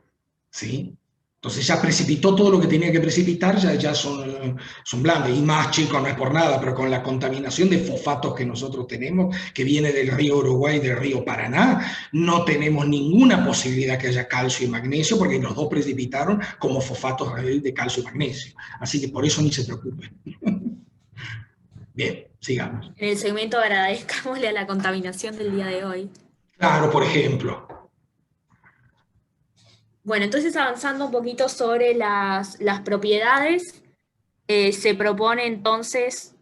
¿Sí? Entonces ya precipitó todo lo que tenía que precipitar, ya son blandas. Y más, chicos, no es por nada, pero con la contaminación de fosfatos que nosotros tenemos, que viene del río Uruguay, del río Paraná, no tenemos ninguna posibilidad que haya calcio y magnesio, porque los dos precipitaron como fosfatos de calcio y magnesio. Así que por eso ni se preocupen. Bien, sigamos. En el segmento agradezcámosle a la contaminación del día de hoy. Claro, por ejemplo. Bueno, entonces avanzando un poquito sobre las propiedades, se propone entonces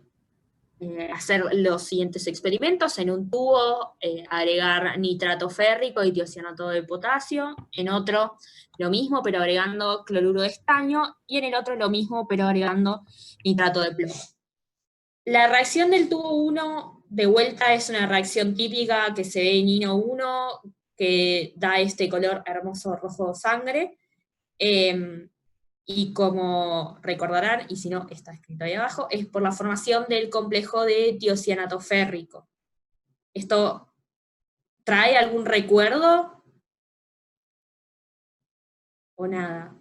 hacer los siguientes experimentos. En un tubo agregar nitrato férrico y tiocianato de potasio, en otro lo mismo pero agregando cloruro de estaño y en el otro lo mismo pero agregando nitrato de plomo. La reacción del tubo 1 de vuelta es una reacción típica que se ve en INO 1, que da este color hermoso rojo sangre. Y como recordarán, y si no está escrito ahí abajo, es por la formación del complejo de tiocianato férrico. ¿Esto trae algún recuerdo? ¿O nada?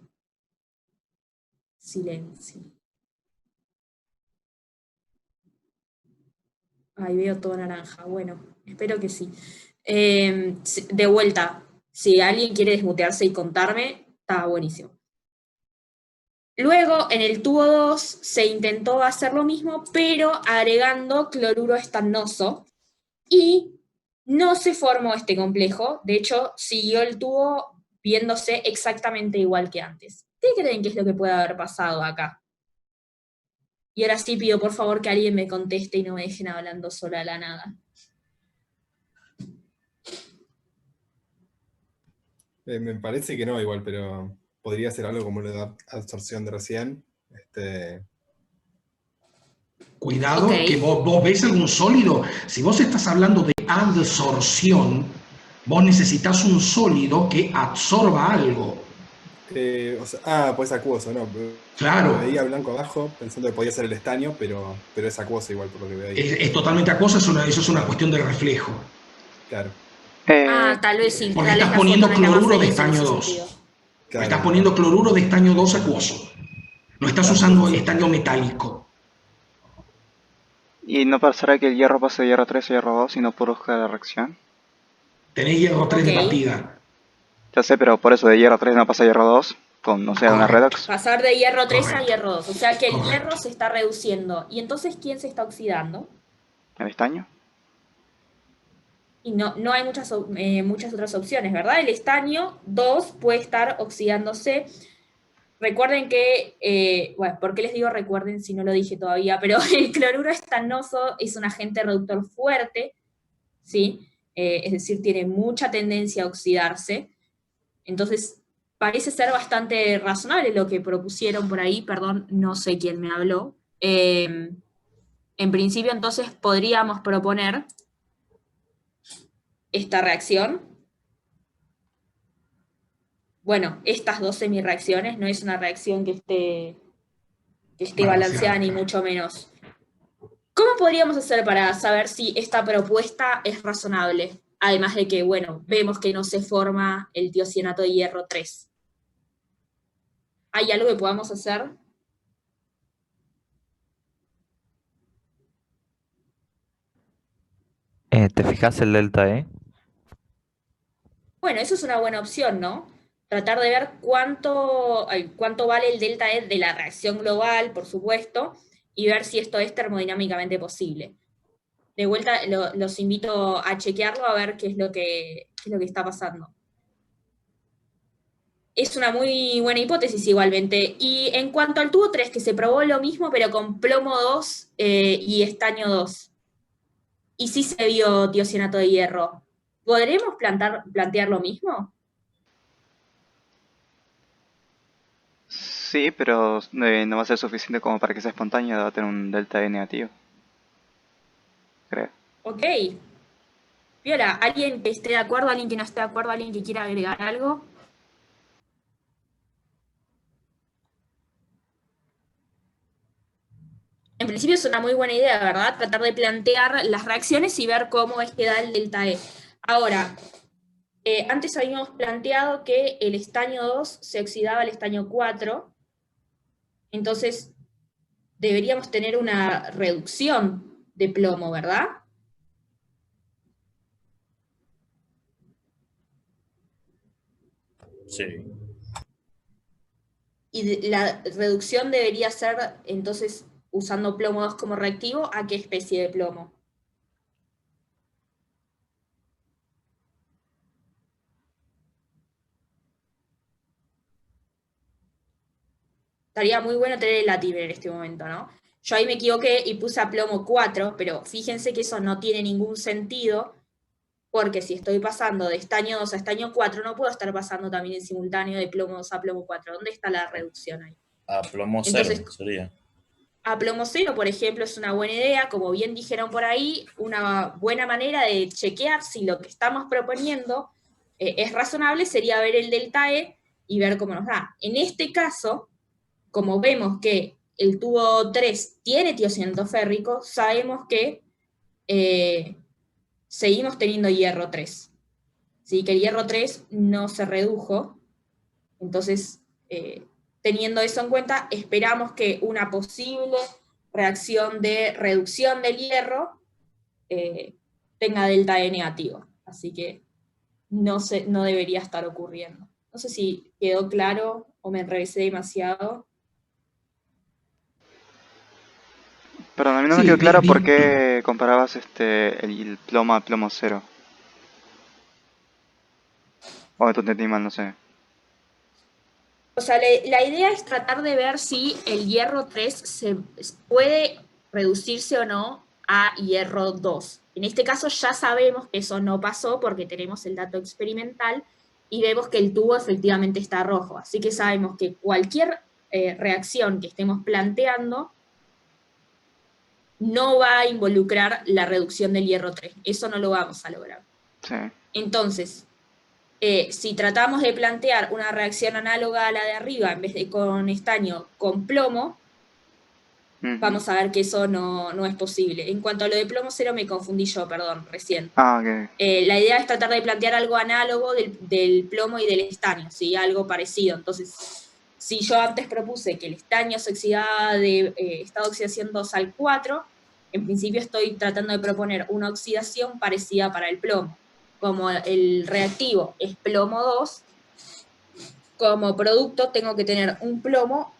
Silencio. Ahí veo todo naranja. Bueno, espero que sí. De vuelta, si alguien quiere desmutearse y contarme, está buenísimo. Luego, en el tubo 2 se intentó hacer lo mismo, pero agregando cloruro estanoso y no se formó este complejo. De hecho, siguió el tubo viéndose exactamente igual que antes. ¿Qué creen que es lo que puede haber pasado acá? Y ahora sí pido por favor que alguien me conteste y no me dejen hablando sola a la nada. Me parece que no igual, pero podría ser algo como la absorción de recién. Cuidado, Ok. que vos ves algún sólido. Si vos estás hablando de adsorción, vos necesitas un sólido que absorba algo. Pues acuoso, ¿no? Claro, Veía blanco abajo pensando que podía ser el estaño, pero es acuoso igual por lo que veo ahí. es totalmente acuosa, eso es una cuestión de reflejo. Claro, Tal vez sí, Porque tal vez estás la foto poniendo no es la más cloruro de feliz en estaño ese 2. sentido. claro, Estás es poniendo verdad. cloruro de estaño 2 acuoso. No estás Claro, sí, sí, usando sí. estaño metálico. ¿Y no pasará que el hierro pase de hierro 3 a hierro 2 y no produzca la reacción? Tenés hierro 3 Ok. de partida. Ya sé, pero por eso de hierro 3 no pasa a hierro 2 con, no sé, una Correcto, redox. Pasar de hierro 3 a correcto, hierro 2. O sea que el hierro correcto. se está reduciendo. ¿Y entonces quién se está oxidando? ¿El estaño? Y no hay muchas otras opciones, ¿verdad? El estaño 2 puede estar oxidándose. Recuerden que, bueno, ¿por qué les digo recuerden si no lo dije todavía? Pero el cloruro estanoso es un agente reductor fuerte, ¿sí? Es decir, tiene mucha tendencia a oxidarse. Entonces, parece ser bastante razonable lo que propusieron por ahí, perdón, no sé quién me habló. En principio, entonces, podríamos proponer esta reacción. Bueno, estas dos semireacciones, no es una reacción que esté balanceada Balanceada, ni claro. mucho menos. ¿Cómo podríamos hacer para saber si esta propuesta es razonable? Además de que, bueno, vemos que no se forma el tiocianato de hierro 3. ¿Hay algo que podamos hacer? ¿Te fijas el delta E? Bueno, eso es una buena opción, ¿no? Tratar de ver cuánto vale el delta E de la reacción global, por supuesto, y ver si esto es termodinámicamente posible. De vuelta, los invito a chequearlo a ver qué es lo que está pasando. Es una muy buena hipótesis igualmente. Y en cuanto al tubo 3, que se probó lo mismo, pero con plomo 2 y estaño 2. Y sí se vio tiocianato de hierro. ¿Podremos plantear lo mismo? Sí, pero no va a ser suficiente como para que sea espontáneo, va a tener un delta E negativo, creo. Ok. Viola, ¿alguien que esté de acuerdo, alguien que no esté de acuerdo, alguien que quiera agregar algo? En principio es una muy buena idea, ¿verdad? Tratar de plantear las reacciones y ver cómo es que da el delta E. Ahora, antes habíamos planteado que el estaño 2 se oxidaba al estaño 4, entonces deberíamos tener una reducción de plomo, ¿verdad? Sí. Y la reducción debería ser, entonces, usando plomo 2 como reactivo, ¿a qué especie de plomo? Estaría muy bueno tener el Latimer en este momento, ¿no? Yo ahí me equivoqué y puse a plomo 4, pero fíjense que eso no tiene ningún sentido, porque si estoy pasando de estaño 2 a estaño 4, no puedo estar pasando también en simultáneo de plomo 2 a plomo 4. ¿Dónde está la reducción ahí? A plomo 0 Entonces, sería. a plomo 0, por ejemplo, es una buena idea, como bien dijeron por ahí, una buena manera de chequear si lo que estamos proponiendo es razonable sería ver el delta E y ver cómo nos da. En este caso, como vemos que el tubo 3 tiene tiocianato férrico, sabemos que seguimos teniendo hierro 3. ¿Sí? Que el hierro 3 no se redujo. Entonces, teniendo eso en cuenta, esperamos que una posible reacción de reducción del hierro tenga delta E negativo. Así que no debería estar ocurriendo. No sé si quedó claro o me enrevesé demasiado. Perdón, a mí no me Sí, quedó claro por bien. qué comparabas el plomo a plomo 0. O tú entendí mal, no sé. O sea, la idea es tratar de ver si el hierro 3 puede reducirse o no a hierro 2. En este caso ya sabemos que eso no pasó porque tenemos el dato experimental y vemos que el tubo efectivamente está rojo. Así que sabemos que cualquier reacción que estemos planteando no va a involucrar la reducción del hierro 3. Eso no lo vamos a lograr. Sí. Entonces, si tratamos de plantear una reacción análoga a la de arriba, en vez de con estaño, con plomo, vamos a ver que eso no es posible. En cuanto a lo de plomo 0 me confundí yo, perdón, recién. Ah, ok. La idea es tratar de plantear algo análogo del plomo y del estaño, ¿sí? Algo parecido. Entonces, si yo antes propuse que el estaño se oxidaba de estado de oxidación 2 al 4, en principio estoy tratando de proponer una oxidación parecida para el plomo. Como el reactivo es plomo 2, como producto tengo que tener un plomo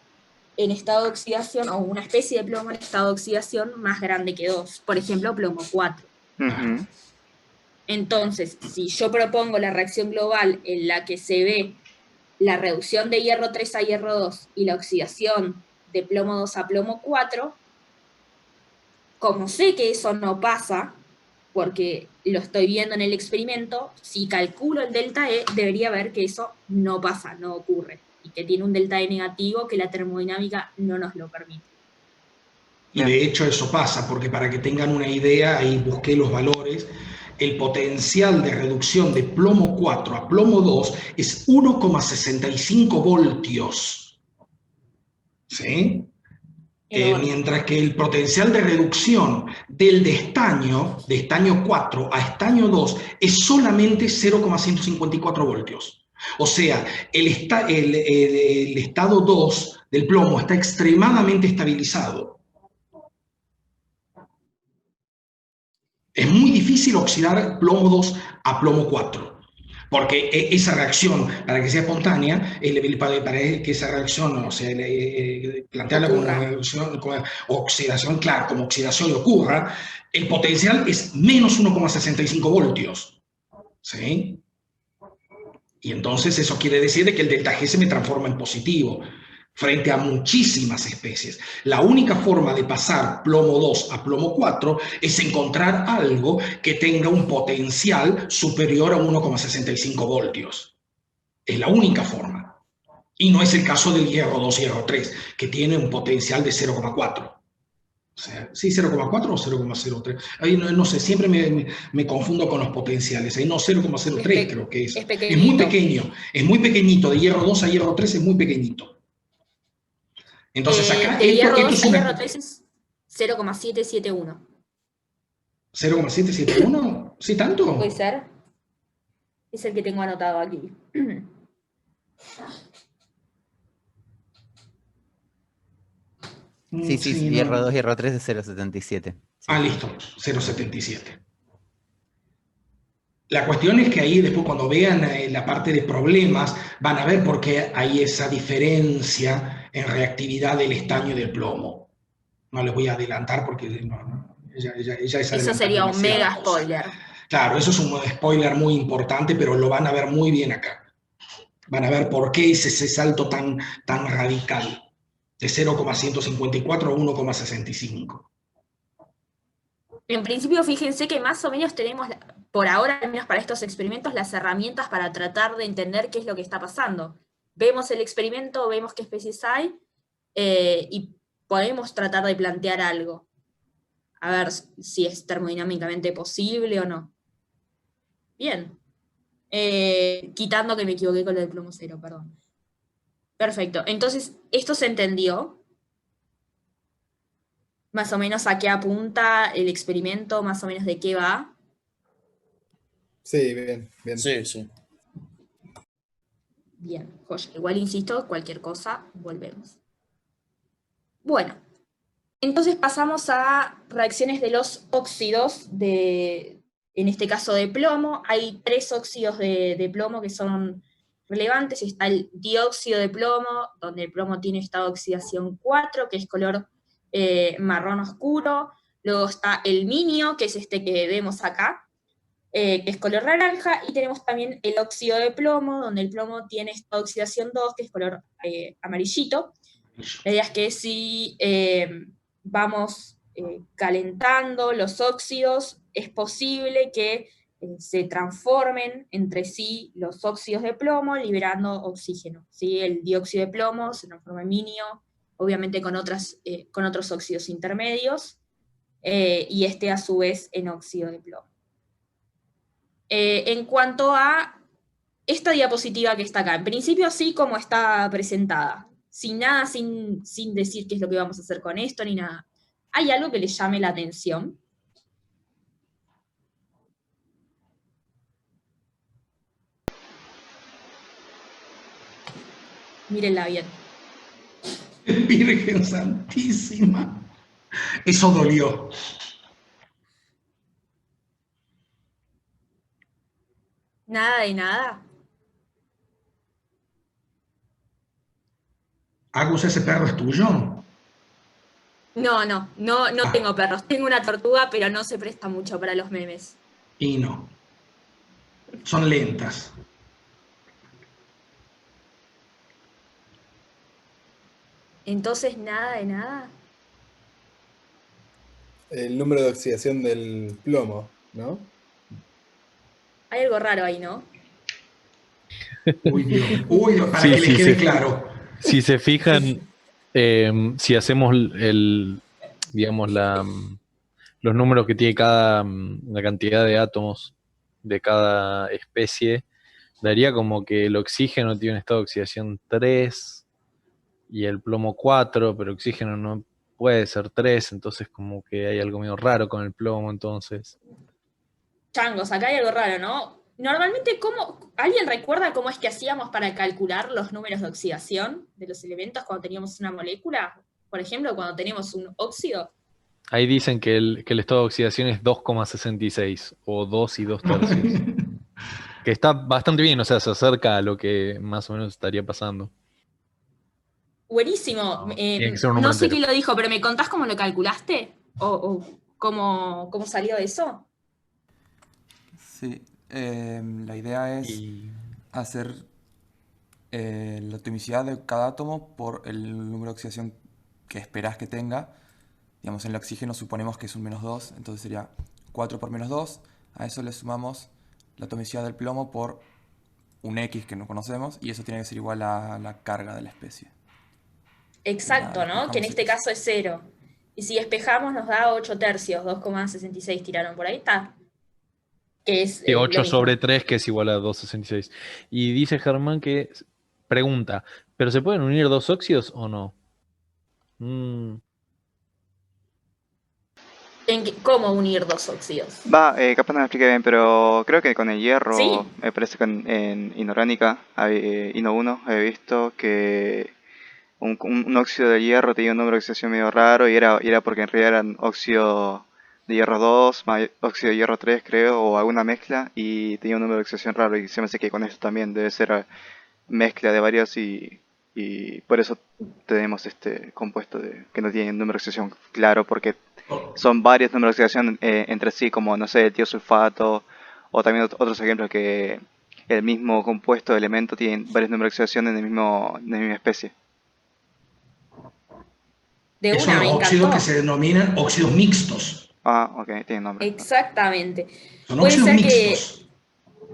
en estado de oxidación, o una especie de plomo en estado de oxidación más grande que 2, por ejemplo, plomo 4. Ujú. Entonces, si yo propongo la reacción global en la que se ve la reducción de hierro 3 a hierro 2 y la oxidación de plomo 2 a plomo 4, como sé que eso no pasa, porque lo estoy viendo en el experimento, si calculo el delta E, debería ver que eso no pasa, no ocurre, y que tiene un delta E negativo que la termodinámica no nos lo permite. Y de hecho eso pasa, porque para que tengan una idea, ahí busqué los valores, el potencial de reducción de plomo 4 a plomo 2 es 1,65 voltios. ¿Sí? Mientras que el potencial de reducción de estaño 4 a estaño 2, es solamente 0,154 voltios. O sea, el estado 2 del plomo está extremadamente estabilizado. Es muy difícil oxidar plomo 2 a plomo 4, porque esa reacción, para que sea espontánea, para que esa reacción, o sea, plantearla como oxidación, claro, como oxidación ocurra, el potencial es menos 1,65 voltios. ¿Sí? Y entonces eso quiere decir de que el delta G se me transforma en positivo frente a muchísimas especies. La única forma de pasar plomo 2 a plomo 4 es encontrar algo que tenga un potencial superior a 1,65 voltios. Es la única forma. Y no es el caso del hierro 2 y hierro 3, que tiene un potencial de 0,4. Sí, 0,4 o 0,03. Ahí no sé, siempre me confundo con los potenciales. Ahí no, 0,03 creo que es. Es Es muy pequeñito. pequeño, es muy pequeñito. De hierro 2 a hierro 3 es muy pequeñito. Entonces acá De es hierro porque 2 es a una... hierro 3 es 0,771. 0,771, ¿sí tanto? ¿Puede ser? Es el que tengo anotado aquí. Sí, Sí, hierro no. 2, hierro 3 es 0,77. Sí. Ah, listo, 0,77. La cuestión es que ahí después cuando vean la parte de problemas van a ver por qué hay esa diferencia en reactividad del estaño y del plomo. No les voy a adelantar porque ella es Eso adelantar sería un demasiada mega cosa. spoiler. Claro, eso es un spoiler muy importante, pero lo van a ver muy bien acá. Van a ver por qué es ese salto tan radical, de 0,154 a 1,65. En principio, fíjense que más o menos tenemos, por ahora, al menos para estos experimentos, las herramientas para tratar de entender qué es lo que está pasando. Vemos el experimento, vemos qué especies hay, y podemos tratar de plantear algo. A ver si es termodinámicamente posible o no. Bien. Quitando que me equivoqué con lo del plomo cero, perdón. Perfecto. Entonces, esto se entendió. Más o menos a qué apunta el experimento, más o menos de qué va. Sí, bien, bien. Sí, sí. Bien, joya. Igual insisto, cualquier cosa, volvemos. Bueno, entonces pasamos a reacciones de los óxidos, en este caso de plomo. Hay 3 óxidos de plomo que son relevantes. Está el dióxido de plomo, donde el plomo tiene estado de oxidación 4, que es color marrón oscuro. Luego está el minio, que es este que vemos acá, que es color naranja, y tenemos también el óxido de plomo, donde el plomo tiene esta oxidación 2, que es color amarillito. La idea es que si vamos calentando los óxidos, es posible que se transformen entre sí los óxidos de plomo, liberando oxígeno, ¿sí? El dióxido de plomo se transforma en minio, obviamente con otros óxidos intermedios, y este a su vez en óxido de plomo. En cuanto a esta diapositiva que está acá, en principio así como está presentada, sin nada, sin decir qué es lo que vamos a hacer con esto, ni nada. ¿Hay algo que les llame la atención? Mírenla bien. Virgen Santísima. Eso dolió. Nada de nada. Agus, ese perro es tuyo. No tengo perros. Tengo una tortuga, pero no se presta mucho para los memes. Y no. Son lentas. Entonces, nada de nada. El número de oxidación del plomo, ¿no? Hay algo raro ahí, ¿no? Uy, Dios. Uy, para Sí, que les sí, quede sí. claro. Si se fijan, si hacemos digamos, los números que tiene la cantidad de átomos de cada especie, daría como que el oxígeno tiene un estado de oxidación 3 y el plomo 4, pero oxígeno no puede ser 3, entonces como que hay algo medio raro con el plomo, entonces. Changos, acá hay algo raro, ¿no? Normalmente, ¿alguien recuerda cómo es que hacíamos para calcular los números de oxidación de los elementos cuando teníamos una molécula? Por ejemplo, cuando tenemos un óxido. Ahí dicen que el estado de oxidación es 2,66 o 2 y 2 tercios. Que está bastante bien, o sea, se acerca a lo que más o menos estaría pasando. Buenísimo. Tiene que ser un número No sé entero. quién lo dijo, pero ¿me contás cómo lo calculaste? ¿O cómo salió eso? Sí, la idea es Y hacer la atomicidad de cada átomo por el número de oxidación que esperás que tenga. Digamos, en el oxígeno suponemos que es un -2, entonces sería 4 por -2. A eso le sumamos la atomicidad del plomo por un X que no conocemos, y eso tiene que ser igual a la carga de la especie. Exacto, La ¿no? Que en despejamos este y listo. caso es 0. Y si despejamos nos da 8 tercios, 2,66 tiraron por ahí, está. Que es Que lo 8 mismo. sobre 3, que es igual a 2,66. Y dice Germán que pregunta, ¿pero se pueden unir dos óxidos o no? ¿Cómo unir dos óxidos? Va, capaz no me expliqué bien, pero creo que con el hierro, Sí. me parece que en inorgánica, Ino 1, he visto que un óxido de hierro tenía un número de oxidación medio raro y era porque en realidad eran óxido de hierro 2, más óxido de hierro 3 creo, o alguna mezcla, y tenía un número de oxidación raro, y se me hace que con esto también debe ser mezcla de varios, y por eso tenemos este compuesto que no tiene un número de oxidación claro, porque son varios números de oxidación entre sí, como no sé, el tiosulfato, o también otros ejemplos que el mismo compuesto de elemento tiene varios números de oxidación en la misma especie. De Esos una, son me los óxidos encantó. que se denominan óxidos mixtos. Ah, ok, tiene nombre. Exactamente. Son Puede óxidos ser mixtos.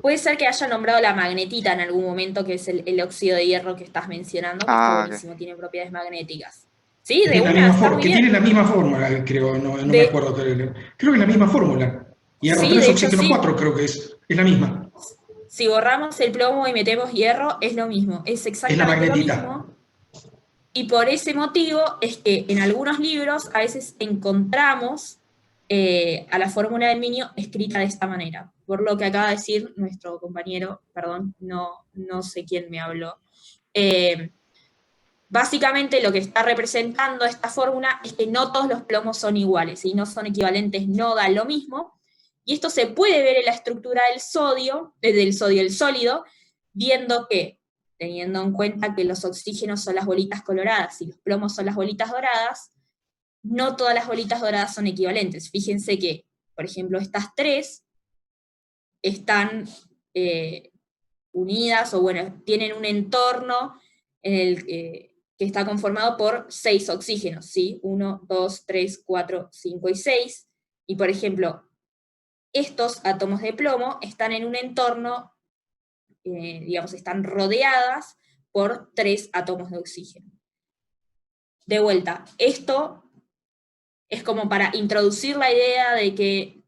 puede ser que haya nombrado la magnetita en algún momento, que es el óxido de hierro que estás mencionando, que está Ah, ok. buenísimo, tiene propiedades magnéticas. Sí, Que de tiene la una, misma, está muy que tiene la bien. misma fórmula, creo, no me De, acuerdo. Creo que es la misma fórmula. Hierro sí, 3, de hecho oxígeno sí. 4, creo que es la misma. Si borramos el plomo y metemos hierro, es lo mismo, es Es la exactamente lo magnetita. mismo. Y por ese motivo es que en algunos libros a veces encontramos a la fórmula del minio escrita de esta manera. Por lo que acaba de decir nuestro compañero, perdón, no sé quién me habló. Básicamente lo que está representando esta fórmula es que no todos los plomos son iguales, y no son equivalentes, no dan lo mismo. Y esto se puede ver en la estructura del sodio, el sólido, viendo que, teniendo en cuenta que los oxígenos son las bolitas coloradas y los plomos son las bolitas doradas, no todas las bolitas doradas son equivalentes. Fíjense que, por ejemplo, estas tres están unidas, o bueno, tienen un entorno en el que está conformado por 6 oxígenos, ¿sí? 1, 2, 3, 4, 5 y 6. Y por ejemplo, estos átomos de plomo están en un entorno, digamos, están rodeadas por 3 átomos de oxígeno. De vuelta, esto es como para introducir la idea de que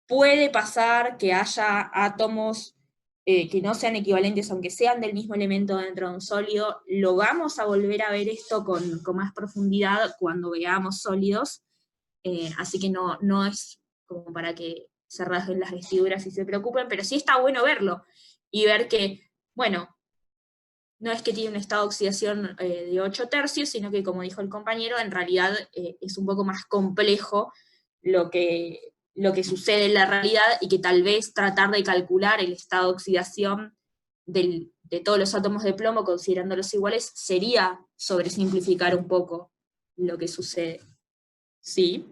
puede pasar que haya átomos que no sean equivalentes, aunque sean del mismo elemento dentro de un sólido. Lo vamos a volver a ver esto con más profundidad cuando veamos sólidos, así que no es como para que se rasguen las vestiduras y se preocupen, pero sí está bueno verlo y ver que, bueno, no es que tiene un estado de oxidación de 8 tercios, sino que, como dijo el compañero, en realidad es un poco más complejo lo que sucede en la realidad, y que tal vez tratar de calcular el estado de oxidación de todos los átomos de plomo, considerándolos iguales, sería sobresimplificar un poco lo que sucede. ¿Sí?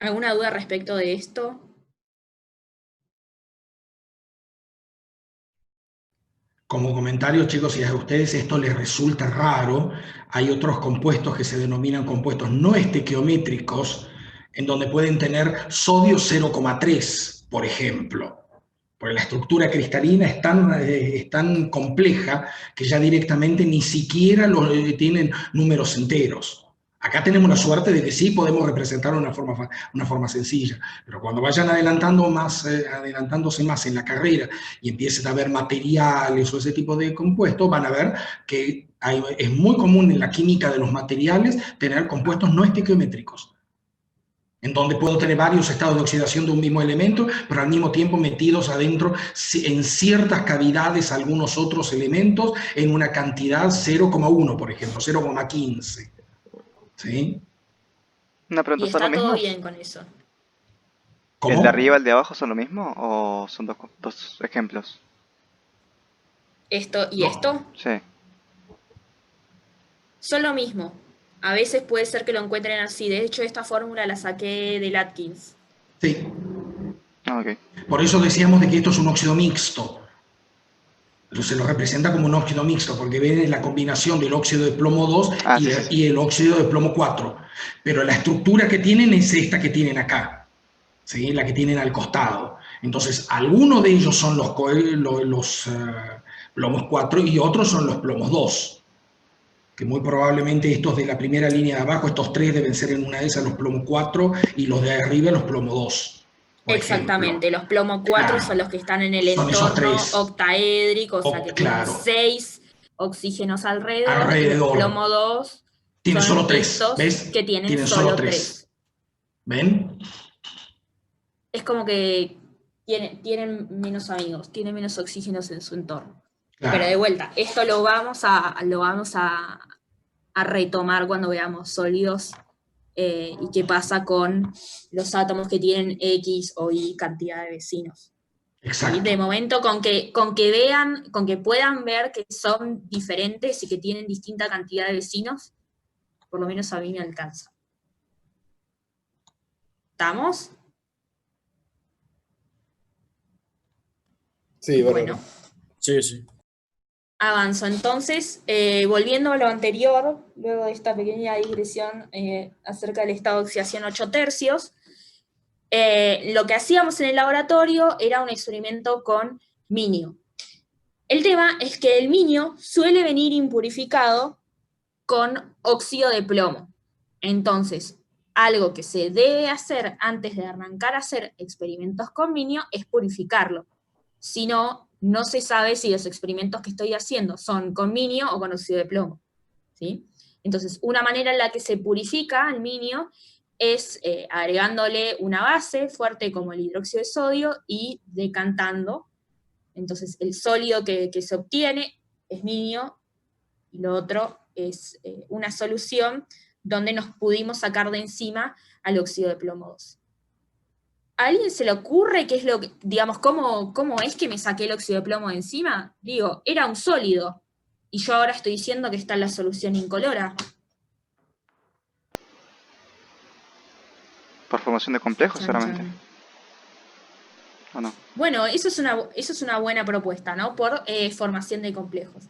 ¿Alguna duda respecto de esto? Como comentario, chicos, si a ustedes esto les resulta raro, hay otros compuestos que se denominan compuestos no estequiométricos, en donde pueden tener sodio 0,3, por ejemplo. Porque la estructura cristalina es tan compleja que ya directamente ni siquiera tienen números enteros. Acá tenemos la suerte de que sí podemos representar una forma sencilla, pero cuando vayan adelantándose más en la carrera y empiecen a ver materiales o ese tipo de compuestos, van a ver que es muy común en la química de los materiales tener compuestos no estequiométricos, en donde puedo tener varios estados de oxidación de un mismo elemento, pero al mismo tiempo metidos adentro en ciertas cavidades algunos otros elementos en una cantidad 0,1, por ejemplo, 0,15. ¿Sí? Una Y pregunta, ¿son está los todo mismos? bien con eso. ¿El de arriba y ¿Cómo? el de abajo son lo mismo o son dos ejemplos? Esto y No. esto Sí. son lo mismo. A veces puede ser que lo encuentren así. De hecho, esta fórmula la saqué del Atkins. Sí. Ah, ok. Por eso decíamos de que esto es un óxido mixto. Se lo representa como un óxido mixto, porque viene la combinación del óxido de plomo 2 Ah, sí, sí, sí. y el óxido de plomo 4. Pero la estructura que tienen es esta que tienen acá, ¿sí? La que tienen al costado. Entonces, algunos de ellos son los plomos 4 y otros son los plomos 2. que muy probablemente estos de la primera línea de abajo, estos 3 deben ser en una de esas los plomo 4 y los de arriba los plomo 2. Exactamente, los plomo 4 Claro, son los que están en el son esos entorno 3. octaédrico, o sea que tienen Claro, 6 oxígenos alrededor, y los alrededor. plomo 2 Tienen son solo 3, estos ¿ves? que tienen Tienen solo solo 3. 3. ¿Ven? Es como que tienen menos amigos, tienen menos oxígenos en su entorno. Claro. Pero de vuelta, esto lo vamos a retomar cuando veamos sólidos y qué pasa con los átomos que tienen X o Y cantidad de vecinos. Exacto. ¿Sí? De momento, con que puedan ver que son diferentes y que tienen distinta cantidad de vecinos, por lo menos a mí me alcanza. ¿Estamos? Sí, bueno. bárbaro. Sí. Avanzo. Entonces, volviendo a lo anterior, luego de esta pequeña digresión acerca del estado de oxidación 8/3, lo que hacíamos en el laboratorio era un experimento con minio. El tema es que el minio suele venir impurificado con óxido de plomo. Entonces, algo que se debe hacer antes de arrancar a hacer experimentos con minio es purificarlo. Si no, no se sabe si los experimentos que estoy haciendo son con minio o con óxido de plomo, ¿sí? Entonces, una manera en la que se purifica el minio es agregándole una base fuerte como el hidróxido de sodio y decantando. Entonces, el sólido que se obtiene es minio y lo otro es una solución donde nos pudimos sacar de encima al óxido de plomo 2. ¿A alguien se le ocurre qué es lo que, digamos, cómo es que me saqué el óxido de plomo de encima? Digo, era un sólido, y yo ahora estoy diciendo que está en la solución incolora. Por formación de complejos, Chan, solamente. chan. ¿O no? Bueno, eso es una buena propuesta, ¿no? Por formación de complejos.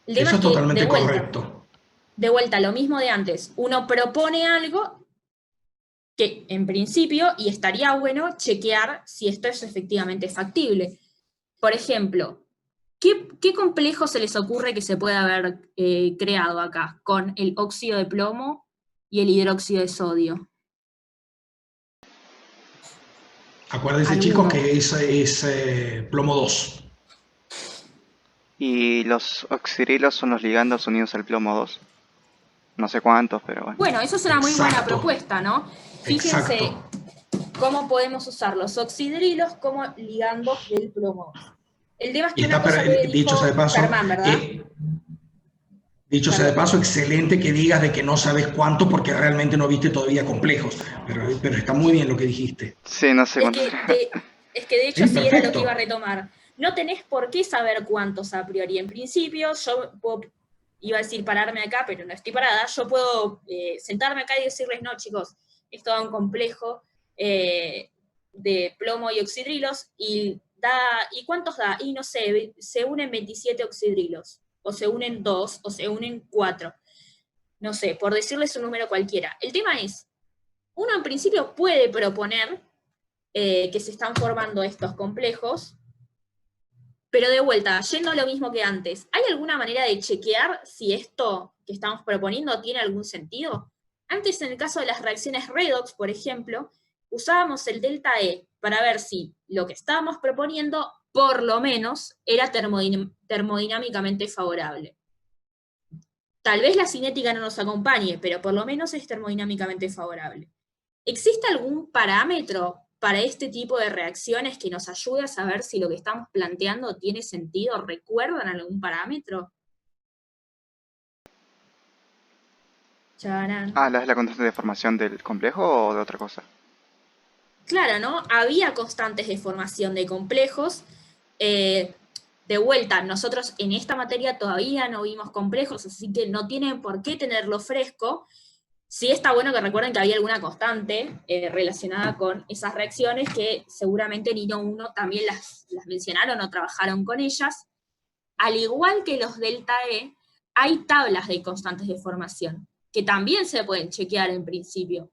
El tema Eso es es que, totalmente correcto. de vuelta, lo mismo de antes. Uno propone algo que en principio, y estaría bueno chequear si esto es efectivamente factible. Por ejemplo, ¿qué complejo se les ocurre que se puede haber creado acá con el óxido de plomo y el hidróxido de sodio? Acuérdense, ¿Alguno? chicos, que es plomo 2. Y los oxidrilos son los ligandos unidos al plomo 2. No sé cuántos, pero bueno. Bueno, eso es una muy buena Exacto. propuesta, ¿no? Fíjense Exacto. cómo podemos usar los oxidrilos como ligandos del plomo 2. El tema es que Y una está, cosa que dicho sea de dijo paso, Germán, ¿verdad? dicho sea de Perdón. paso, excelente que digas de que no sabes cuánto porque realmente no viste todavía complejos. Pero está muy bien lo que dijiste. Sí, no sé Es cuántos. que de hecho Sí, sí era lo que perfecto. iba a retomar. No tenés por qué saber cuántos a priori. En principio, yo iba a decir pararme acá, pero no estoy parada. Yo puedo sentarme acá y decirles, no, chicos, esto da un complejo de plomo y oxidrilos, ¿y cuántos da? Y no sé, se unen 27 oxidrilos, o se unen 2, o se unen 4. No sé, por decirles un número cualquiera. El tema es, uno en principio puede proponer que se están formando estos complejos, pero de vuelta, yendo a lo mismo que antes, ¿hay alguna manera de chequear si esto que estamos proponiendo tiene algún sentido? Antes, en el caso de las reacciones redox, por ejemplo, usábamos el delta E para ver si lo que estábamos proponiendo, por lo menos, era termodinámicamente favorable. Tal vez la cinética no nos acompañe, pero por lo menos es termodinámicamente favorable. ¿Existe algún parámetro para este tipo de reacciones que nos ayude a saber si lo que estamos planteando tiene sentido? ¿Recuerdan algún parámetro? Charán. ¿La constante de formación del complejo o de otra cosa? Claro, ¿no? Había constantes de formación de complejos. De vuelta, nosotros en esta materia todavía no vimos complejos, así que no tienen por qué tenerlo fresco. Sí está bueno que recuerden que había alguna constante relacionada con esas reacciones que seguramente en INO 1 también las mencionaron o trabajaron con ellas. Al igual que los delta E, hay tablas de constantes de formación, que también se pueden chequear en principio.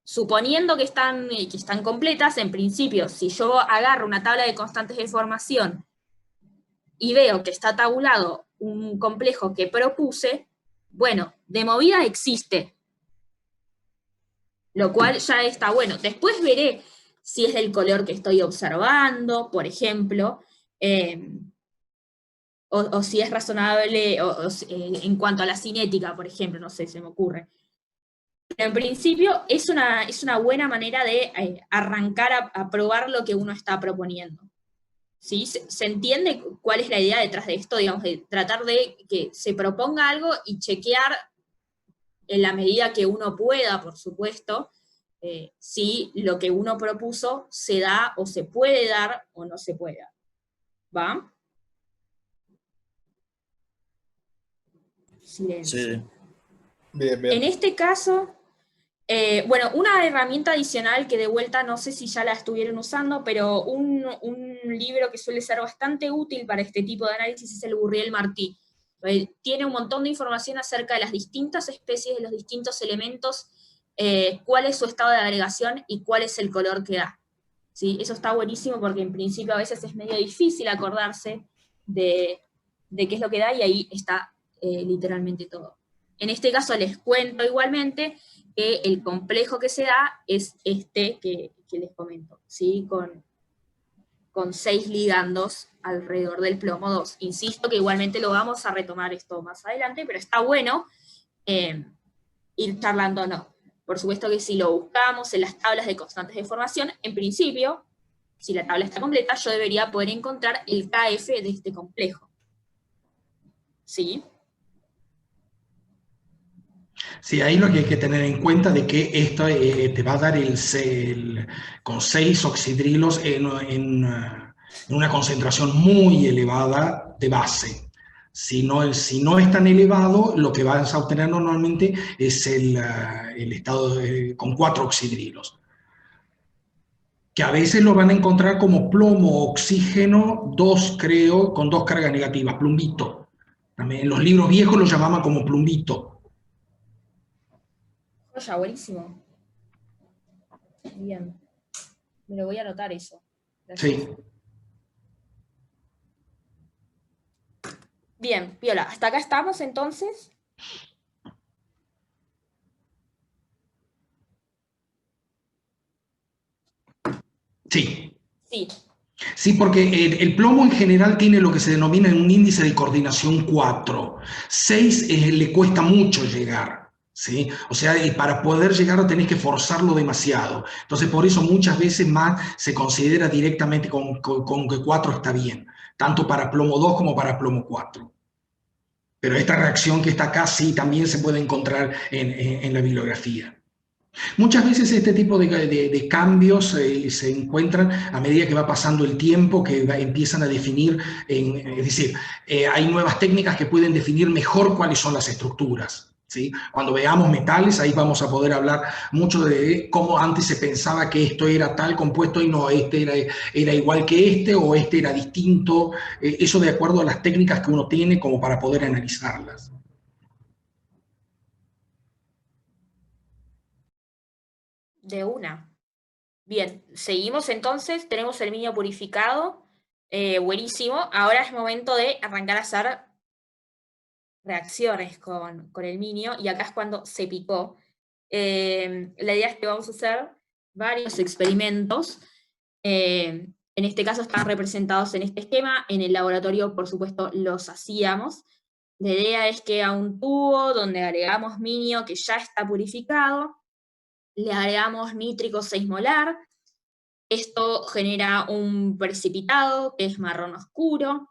Suponiendo que están completas, en principio, si yo agarro una tabla de constantes de formación y veo que está tabulado un complejo que propuse, Bueno, de movida existe, lo cual ya está bueno. Después veré si es del color que estoy observando, por ejemplo, o si es razonable en cuanto a la cinética, por ejemplo, no sé, se me ocurre. Pero en principio es una buena manera de arrancar a probar lo que uno está proponiendo. ¿Sí? ¿Se entiende cuál es la idea detrás de esto? Digamos, de tratar de que se proponga algo y chequear en la medida que uno pueda, por supuesto, si lo que uno propuso se da o se puede dar o no se puede dar. ¿Va? Silencio. Sí. Bien, bien. En este caso, bueno, una herramienta adicional que de vuelta no sé si ya la estuvieron usando, pero un libro que suele ser bastante útil para este tipo de análisis es el Burriel-Martí. Tiene un montón de información acerca de las distintas especies, de los distintos elementos, cuál es su estado de agregación y cuál es el color que da. ¿Sí? Eso está buenísimo porque en principio a veces es medio difícil acordarse de qué es lo que da, y ahí está literalmente todo. En este caso les cuento igualmente que el complejo que se da es este que les comento, ¿sí? Con 6 ligandos alrededor del plomo 2. Insisto que igualmente lo vamos a retomar esto más adelante, pero está bueno ir charlando, no. Por supuesto que si lo buscamos en las tablas de constantes de formación, en principio, si la tabla está completa, yo debería poder encontrar el KF de este complejo. ¿Sí? Sí, ahí lo que hay que tener en cuenta de que esto te va a dar con 6 oxidrilos en una concentración muy elevada de base. Si no es tan elevado, lo que vas a obtener normalmente es el estado con 4 oxidrilos, que a veces lo van a encontrar como plomo, oxígeno, 2 creo, con 2 cargas negativas, plumbito. También en los libros viejos lo llamaban como plumbito. Joya, buenísimo. Bien. Me lo voy a anotar eso. Gracias. Sí. Bien, Piola, hasta acá estamos entonces. Sí. Sí. Sí, porque el plomo en general tiene lo que se denomina un índice de coordinación 4. 6 le cuesta mucho llegar, ¿sí? O sea, para poder llegar tenés que forzarlo demasiado. Entonces, por eso muchas veces más se considera directamente con que 4 está bien, tanto para plomo 2 como para plomo 4. Pero esta reacción que está acá sí también se puede encontrar en la bibliografía. Muchas veces este tipo de cambios se encuentran a medida que va pasando el tiempo, que empiezan a definir, es decir, hay nuevas técnicas que pueden definir mejor cuáles son las estructuras. ¿Sí? Cuando veamos metales, ahí vamos a poder hablar mucho de cómo antes se pensaba que esto era tal compuesto y no, este era igual que este o este era distinto. Eso de acuerdo a las técnicas que uno tiene como para poder analizarlas. De una. Bien, seguimos entonces, tenemos el minio purificado, buenísimo. Ahora es momento de arrancar a hacer reacciones con el minio, y acá es cuando se picó. La idea es que vamos a hacer varios experimentos. En este caso están representados en este esquema. En el laboratorio, por supuesto, los hacíamos. La idea es que a un tubo donde agregamos minio que ya está purificado, le agregamos nítrico 6 molar. Esto genera un precipitado que es marrón oscuro.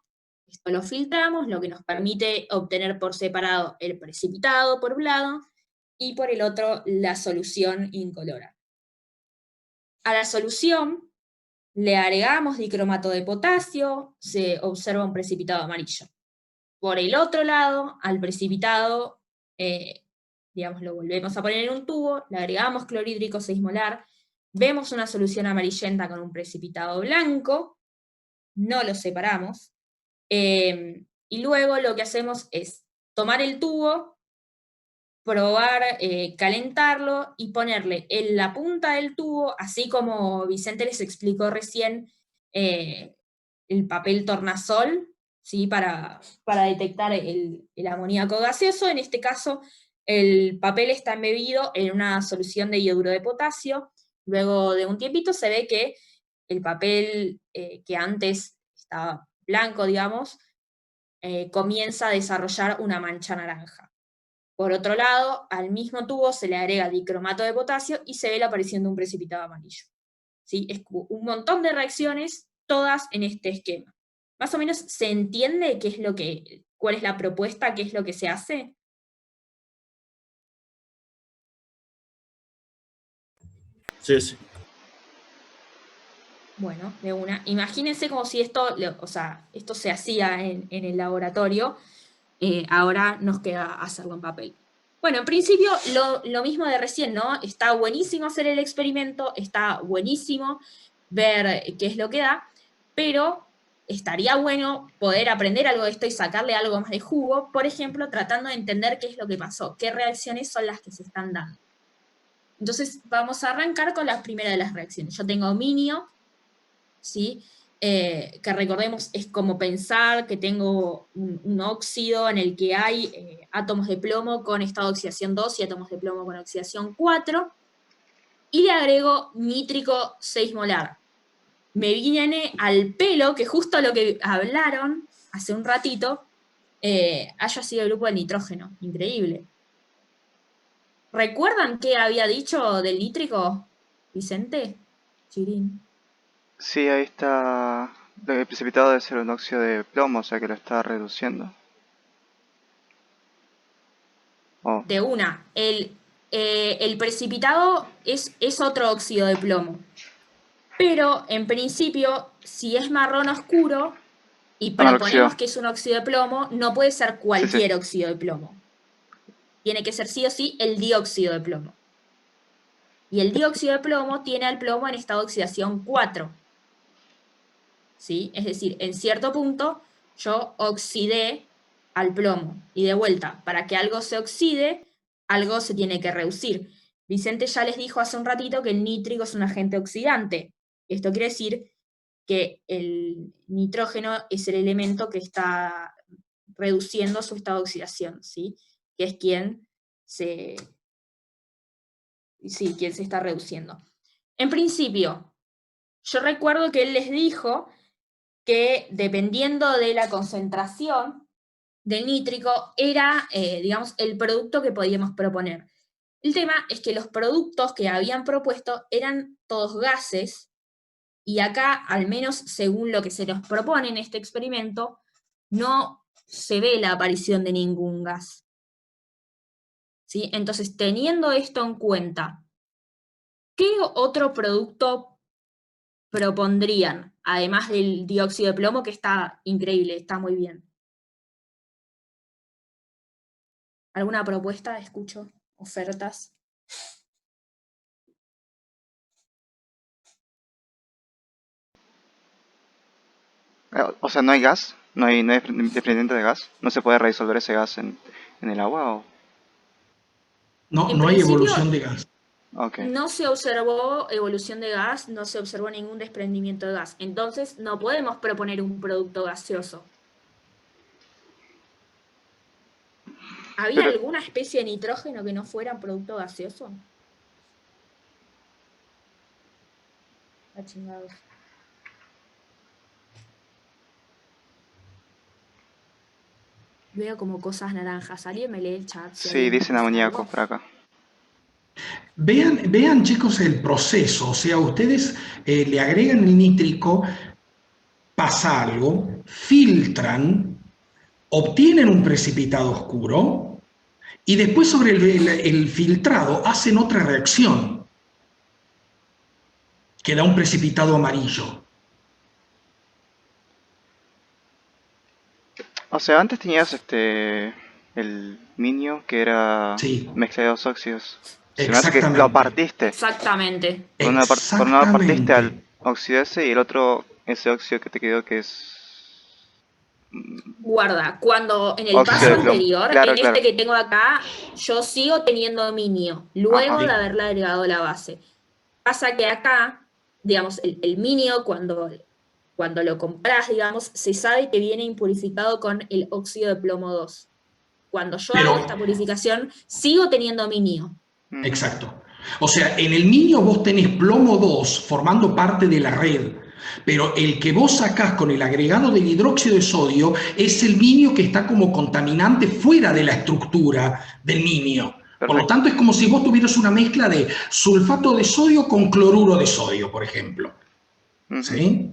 Esto lo filtramos, lo que nos permite obtener por separado el precipitado por un lado y por el otro la solución incolora. A la solución le agregamos dicromato de potasio, se observa un precipitado amarillo. Por el otro lado, al precipitado, digamos, lo volvemos a poner en un tubo, le agregamos clorhídrico 6 molar, vemos una solución amarillenta con un precipitado blanco, no lo separamos, y luego lo que hacemos es tomar el tubo, probar, calentarlo y ponerle en la punta del tubo, así como Vicente les explicó recién, el papel tornasol, ¿sí? Para detectar el amoníaco gaseoso. En este caso, el papel está embebido en una solución de ioduro de potasio. Luego de un tiempito se ve que el papel que antes estaba blanco, digamos, comienza a desarrollar una mancha naranja. Por otro lado, al mismo tubo se le agrega dicromato de potasio y se ve la aparición de un precipitado amarillo. ¿Sí? Es un montón de reacciones, todas en este esquema. Más o menos se entiende qué es cuál es la propuesta, qué es lo que se hace. Sí, sí. Bueno, de una. Imagínense como si esto, o sea, esto se hacía en el laboratorio, ahora nos queda hacerlo en papel. Bueno, en principio lo mismo de recién, ¿no? Está buenísimo hacer el experimento, está buenísimo ver qué es lo que da, pero estaría bueno poder aprender algo de esto y sacarle algo más de jugo, por ejemplo, tratando de entender qué es lo que pasó, qué reacciones son las que se están dando. Entonces, vamos a arrancar con la primera de las reacciones. Yo tengo minio, ¿sí? Que recordemos es como pensar que tengo un óxido en el que hay átomos de plomo con estado de oxidación 2 y átomos de plomo con oxidación 4, y le agrego nítrico 6 molar. Me viene al pelo que justo lo que hablaron hace un ratito haya sido el grupo del nitrógeno. Increíble. ¿Recuerdan qué había dicho del nítrico, Vicente? Chirín. Sí, ahí está. El precipitado debe ser un óxido de plomo, o sea que lo está reduciendo. Oh, De una. El precipitado es otro óxido de plomo. Pero, en principio, si es marrón oscuro y no me lo oxidó. proponemos que es un óxido de plomo, no puede ser Sí, sí. cualquier óxido de plomo. Tiene que ser sí o sí el dióxido de plomo. Y el dióxido de plomo tiene al plomo en estado de oxidación 4. ¿Sí? Es decir, en cierto punto yo oxidé al plomo. Y de vuelta, para que algo se oxide, algo se tiene que reducir. Vicente ya les dijo hace un ratito que el nítrico es un agente oxidante. Esto quiere decir que el nitrógeno es el elemento que está reduciendo su estado de oxidación, ¿sí? Que es quien se está reduciendo. En principio, yo recuerdo que él les dijo que dependiendo de la concentración del nítrico era, digamos, el producto que podíamos proponer. El tema es que los productos que habían propuesto eran todos gases, y acá, al menos según lo que se nos propone en este experimento, no se ve la aparición de ningún gas. ¿Sí? Entonces, teniendo esto en cuenta, ¿qué otro producto propondrían, además del dióxido de plomo, que está increíble, está muy bien? ¿Alguna propuesta? Escucho ofertas. O sea, ¿no hay gas? ¿No hay desprendimiento de gas? ¿No se puede resolver ese gas en el agua? ¿O? No, En no hay principio, evolución de gas. Ok. no se observó evolución de gas, no se observó ningún desprendimiento de gas. Entonces, no podemos proponer un producto gaseoso. ¿Había Pero, alguna especie de nitrógeno que no fuera un producto gaseoso? Ah, chingados. Veo como cosas naranjas. ¿Alguien me lee el chat? Si sí, alguien dicen dice amoníaco algo. por acá. Vean chicos el proceso, o sea, ustedes le agregan el nítrico, pasa algo, filtran, obtienen un precipitado oscuro y después sobre el filtrado hacen otra reacción que da un precipitado amarillo. O sea, antes tenías el minio que era Sí, mezcla de dos óxidos. Se me hace que lo exactamente, partiste. Exactamente. Por un lado partiste al exactamente. óxido ese y el otro, ese óxido que te quedó que es Guarda, cuando en el óxido paso de plomo. anterior, Claro, en claro. este que tengo acá, yo sigo teniendo minio, luego Ajá. de Sí, haberle agregado la base. Pasa que acá, digamos, el minio, cuando cuando lo compras, digamos, se sabe que viene impurificado con el óxido de plomo 2. Cuando yo hago esta purificación, sigo teniendo minio. Exacto. O sea, en el minio vos tenés plomo 2 formando parte de la red, pero el que vos sacás con el agregado del hidróxido de sodio es el minio que está como contaminante fuera de la estructura del minio. Por lo tanto, es como si vos tuvieras una mezcla de sulfato de sodio con cloruro de sodio, por ejemplo. ¿Sí?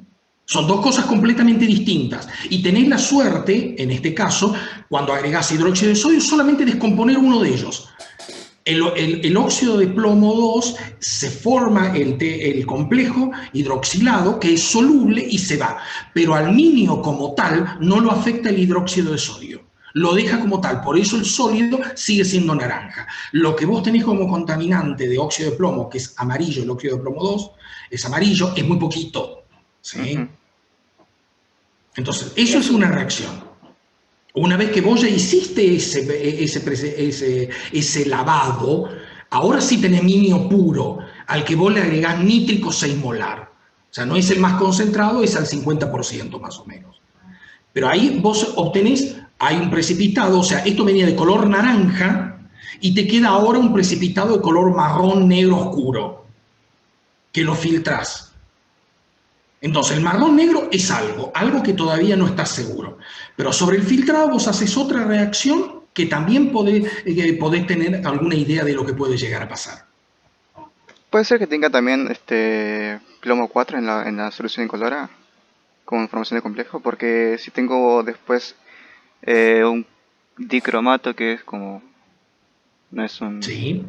Son dos cosas completamente distintas. Y tenés la suerte, en este caso, cuando agregás hidróxido de sodio, solamente descomponer uno de ellos. El óxido de plomo 2 se forma el complejo hidroxilado que es soluble y se va. Pero al minio como tal no lo afecta el hidróxido de sodio. Lo deja como tal, por eso el sólido sigue siendo naranja. Lo que vos tenés como contaminante de óxido de plomo, que es amarillo, el óxido de plomo 2, es amarillo, es muy poquito. ¿Sí? Entonces, eso es una reacción. Una vez que vos ya hiciste ese lavado, ahora sí tenés minio puro, al que vos le agregás nítrico 6 molar. O sea, no es el más concentrado, es al 50% más o menos. Pero ahí vos obtenés, hay un precipitado, o sea, esto venía de color naranja y te queda ahora un precipitado de color marrón negro oscuro, que lo filtrás. Entonces, el marrón negro es algo que todavía no estás seguro. Pero sobre el filtrado vos haces otra reacción que también podés tener alguna idea de lo que puede llegar a pasar. Puede ser que tenga también plomo 4 en la solución incolora como información de complejo, porque si tengo después un dicromato que es como... no es un... Sí.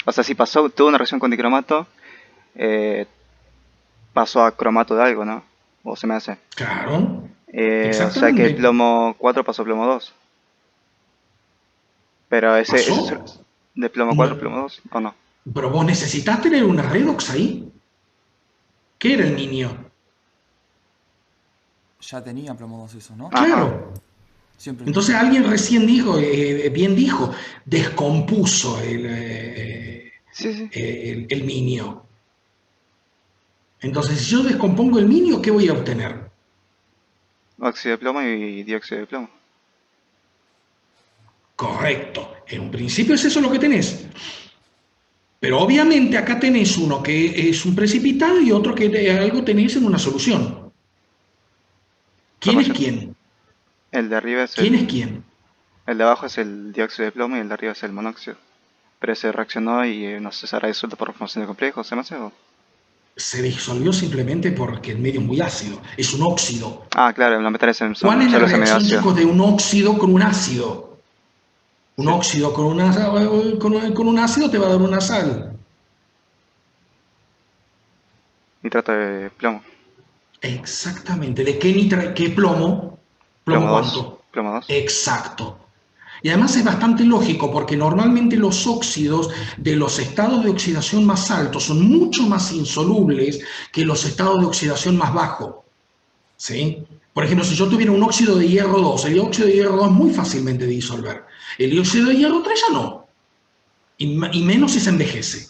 O sea, si tuvo una reacción con dicromato, pasó a cromato de algo, ¿no? O se me hace. Claro. O sea que el plomo 4 pasó a plomo 2. Pero ese es de plomo 4 a plomo 2, ¿o no? Pero vos necesitas tener una redox ahí. ¿Qué era el minio? Ya tenía plomo 2 eso, ¿no? Claro. Siempre. Entonces alguien recién dijo, bien dijo, descompuso el minio. Entonces, si yo descompongo el minio, ¿qué voy a obtener? Óxido de plomo y dióxido de plomo. Correcto. En un principio es eso lo que tenés. Pero obviamente acá tenés uno que es un precipitado y otro que algo tenés en una solución. ¿Quién es quién? El de arriba es ¿Quién es quién? El de abajo es el dióxido de plomo y el de arriba es el monóxido. Pero ese reaccionó y no sé, se hará disuelto por formación de complejo, ¿se me hace? Se disolvió simplemente porque el medio es muy ácido. Es un óxido. Ah, claro, los metales son ¿Cuál es la solo reacción, semiácido. chicos, de un óxido con un ácido? Un óxido con un ácido te va a dar una sal. Nitrato de plomo. Exactamente. ¿De qué plomo? ¿Plomo cuánto? Plomo 2. Exacto. Y además es bastante lógico porque normalmente los óxidos de los estados de oxidación más altos son mucho más insolubles que los estados de oxidación más bajos. ¿Sí? Por ejemplo, si yo tuviera un óxido de hierro 2, el óxido de hierro 2 es muy fácilmente de disolver. El dióxido de hierro 3 ya no. Y menos si se envejece.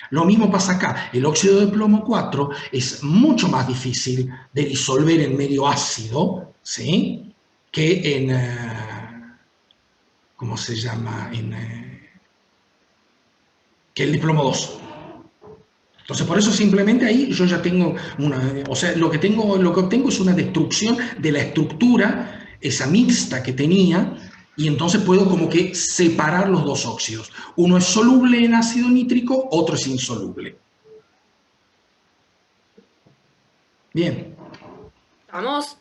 Lo mismo pasa acá. El óxido de plomo 4 es mucho más difícil de disolver en medio ácido, ¿sí? Que en... ¿cómo se llama? Que el de plomo 2. Entonces, por eso simplemente ahí yo ya tengo o sea, lo que obtengo es una destrucción de la estructura, esa mixta que tenía, y entonces puedo como que separar los dos óxidos. Uno es soluble en ácido nítrico, otro es insoluble. Bien. Vamos.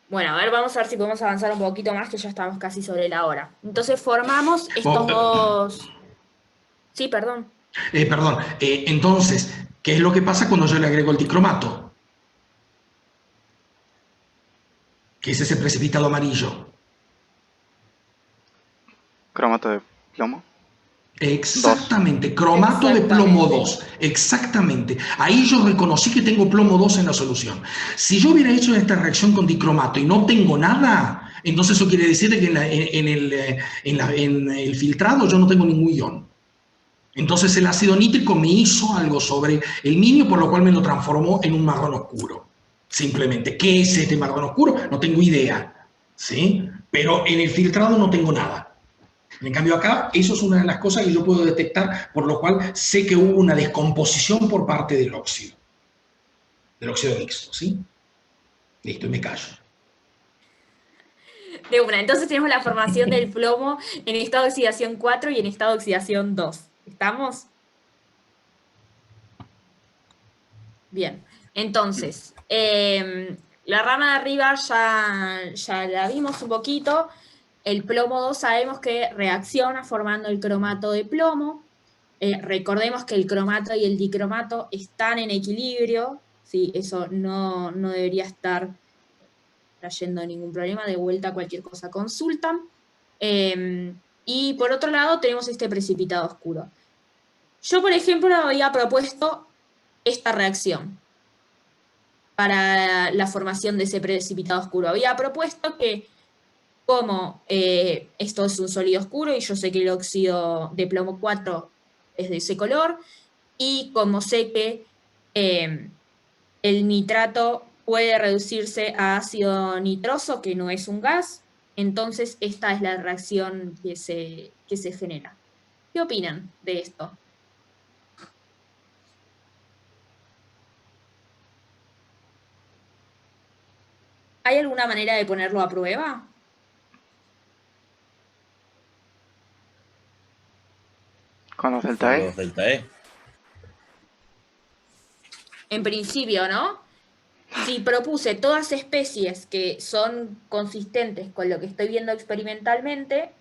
Bueno, a ver, vamos a ver si podemos avanzar un poquito más, que ya estamos casi sobre la hora. Entonces formamos estos dos... Sí, perdón. Entonces, ¿qué es lo que pasa cuando yo le agrego el dicromato? Que es ese precipitado amarillo. Cromato de plomo. Exactamente, cromato de plomo 2, exactamente. Ahí yo reconocí que tengo plomo 2 en la solución. Si yo hubiera hecho esta reacción con dicromato y no tengo nada, entonces eso quiere decir que en el filtrado yo no tengo ningún ion. Entonces el ácido nítrico me hizo algo sobre el minio, por lo cual me lo transformó en un marrón oscuro. Simplemente, ¿qué es este marrón oscuro? No tengo idea, ¿sí? Pero en el filtrado no tengo nada. En cambio acá, eso es una de las cosas que yo puedo detectar, por lo cual sé que hubo una descomposición por parte del óxido mixto, ¿sí? Listo, y me callo. De una. Entonces tenemos la formación del plomo en estado de oxidación 4 y en estado de oxidación 2. ¿Estamos? Bien. Entonces, la rama de arriba ya la vimos un poquito. El plomo 2 sabemos que reacciona formando el cromato de plomo. Recordemos que el cromato y el dicromato están en equilibrio. ¿Sí? Eso no debería estar trayendo ningún problema. De vuelta, cualquier cosa consultan. Y por otro lado tenemos este precipitado oscuro. Yo, por ejemplo, había propuesto esta reacción para la formación de ese precipitado oscuro. Había propuesto que, como esto es un sólido oscuro y yo sé que el óxido de plomo 4 es de ese color, y como sé que el nitrato puede reducirse a ácido nitroso, que no es un gas, entonces esta es la reacción que se genera. ¿Qué opinan de esto? ¿Hay alguna manera de ponerlo a prueba? Con los delta Con E. los delta E. En principio, ¿no? Si propuse todas especies que son consistentes con lo que estoy viendo experimentalmente,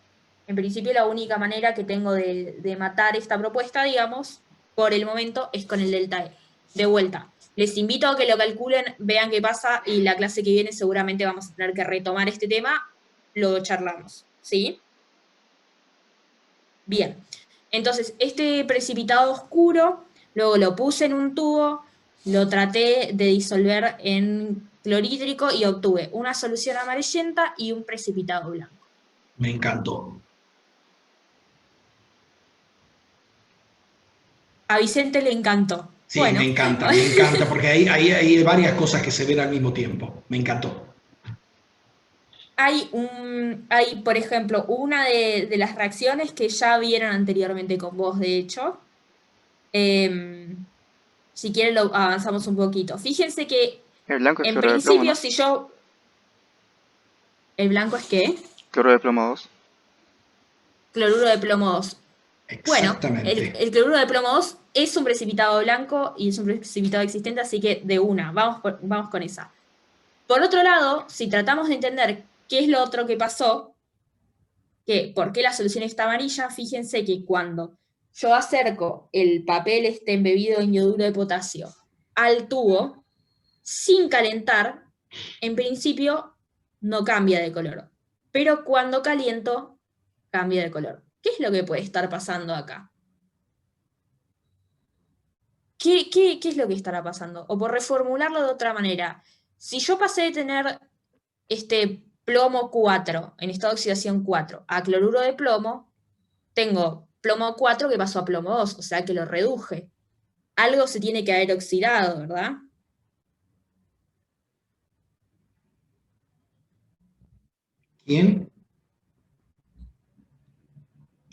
en principio la única manera que tengo de matar esta propuesta, digamos, por el momento, es con el delta E. De vuelta, les invito a que lo calculen, vean qué pasa, y la clase que viene seguramente vamos a tener que retomar este tema, lo charlamos, ¿sí? Bien, entonces este precipitado oscuro, luego lo puse en un tubo, lo traté de disolver en clorhídrico y obtuve una solución amarillenta y un precipitado blanco. Me encantó. A Vicente le encantó. Sí, Bueno, me encanta, porque hay varias cosas que se ven al mismo tiempo. Me encantó. hay, por ejemplo, una de las reacciones que ya vieron anteriormente con vos, de hecho. Si quieren lo avanzamos un poquito. Fíjense que El blanco es en cloro de plomo, principio ¿no? si yo... ¿El blanco es qué? Cloro de plomo 2. Cloruro de plomo 2. Bueno, Exactamente. el cloruro de plomo 2 es un precipitado blanco y es un precipitado existente, así que de una, vamos con esa. Por otro lado, si tratamos de entender qué es lo otro que pasó, por qué la solución está amarilla, fíjense que cuando yo acerco el papel embebido en yoduro de potasio al tubo, sin calentar, en principio no cambia de color. Pero cuando caliento, cambia de color. ¿Qué es lo que puede estar pasando acá? ¿Qué es lo que estará pasando? O por reformularlo de otra manera, si yo pasé de tener este plomo 4 en estado de oxidación 4 a cloruro de plomo, tengo plomo 4 que pasó a plomo 2, o sea que lo reduje. Algo se tiene que haber oxidado, ¿verdad? ¿Quién?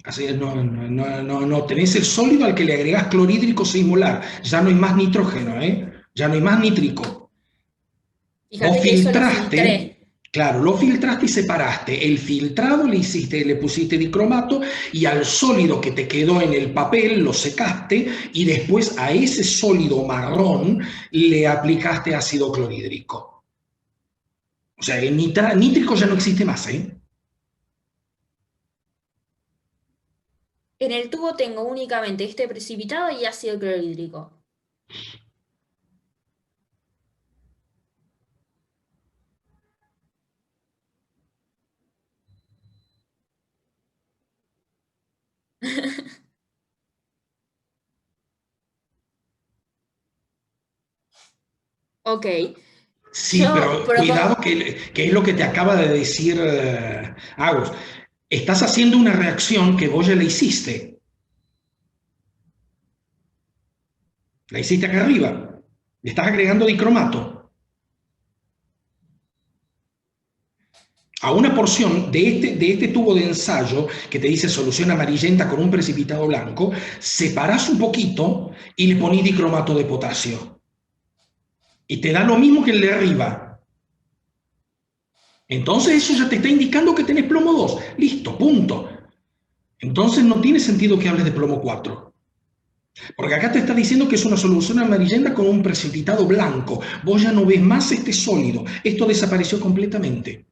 Así es, no tenés el sólido al que le agregás clorhídrico 6 molar. Ya no hay más nitrógeno, ¿eh? Ya no hay más nítrico. Fíjate Vos que eso lo filtraste, filtré. claro, lo filtraste y separaste. El filtrado le pusiste dicromato y al sólido que te quedó en el papel lo secaste y después a ese sólido marrón le aplicaste ácido clorhídrico. O sea, el nítrico ya no existe más, ¿eh? En el tubo tengo únicamente este precipitado y ácido clorhídrico. Ok. Sí, Yo pero cuidado que es lo que te acaba de decir Agus. Estás haciendo una reacción que vos ya la hiciste. La hiciste acá arriba. Le estás agregando dicromato a una porción de este tubo de ensayo que te dice solución amarillenta con un precipitado blanco, separás un poquito y le ponís dicromato de potasio. Y te da lo mismo que el de arriba. Entonces eso ya te está indicando que tenés plomo 2. Listo, punto. Entonces no tiene sentido que hables de plomo 4. Porque acá te está diciendo que es una solución amarillenta con un precipitado blanco. Vos ya no ves más este sólido. Esto desapareció completamente.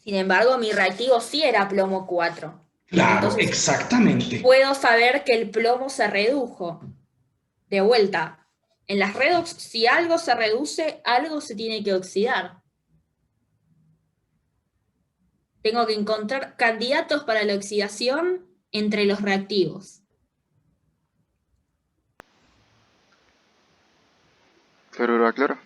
Sin embargo, mi reactivo sí era plomo 4. Claro, Entonces, exactamente. puedo saber que el plomo se redujo. De vuelta, en las redox, si algo se reduce, algo se tiene que oxidar. Tengo que encontrar candidatos para la oxidación entre los reactivos. Cloruro a cloro.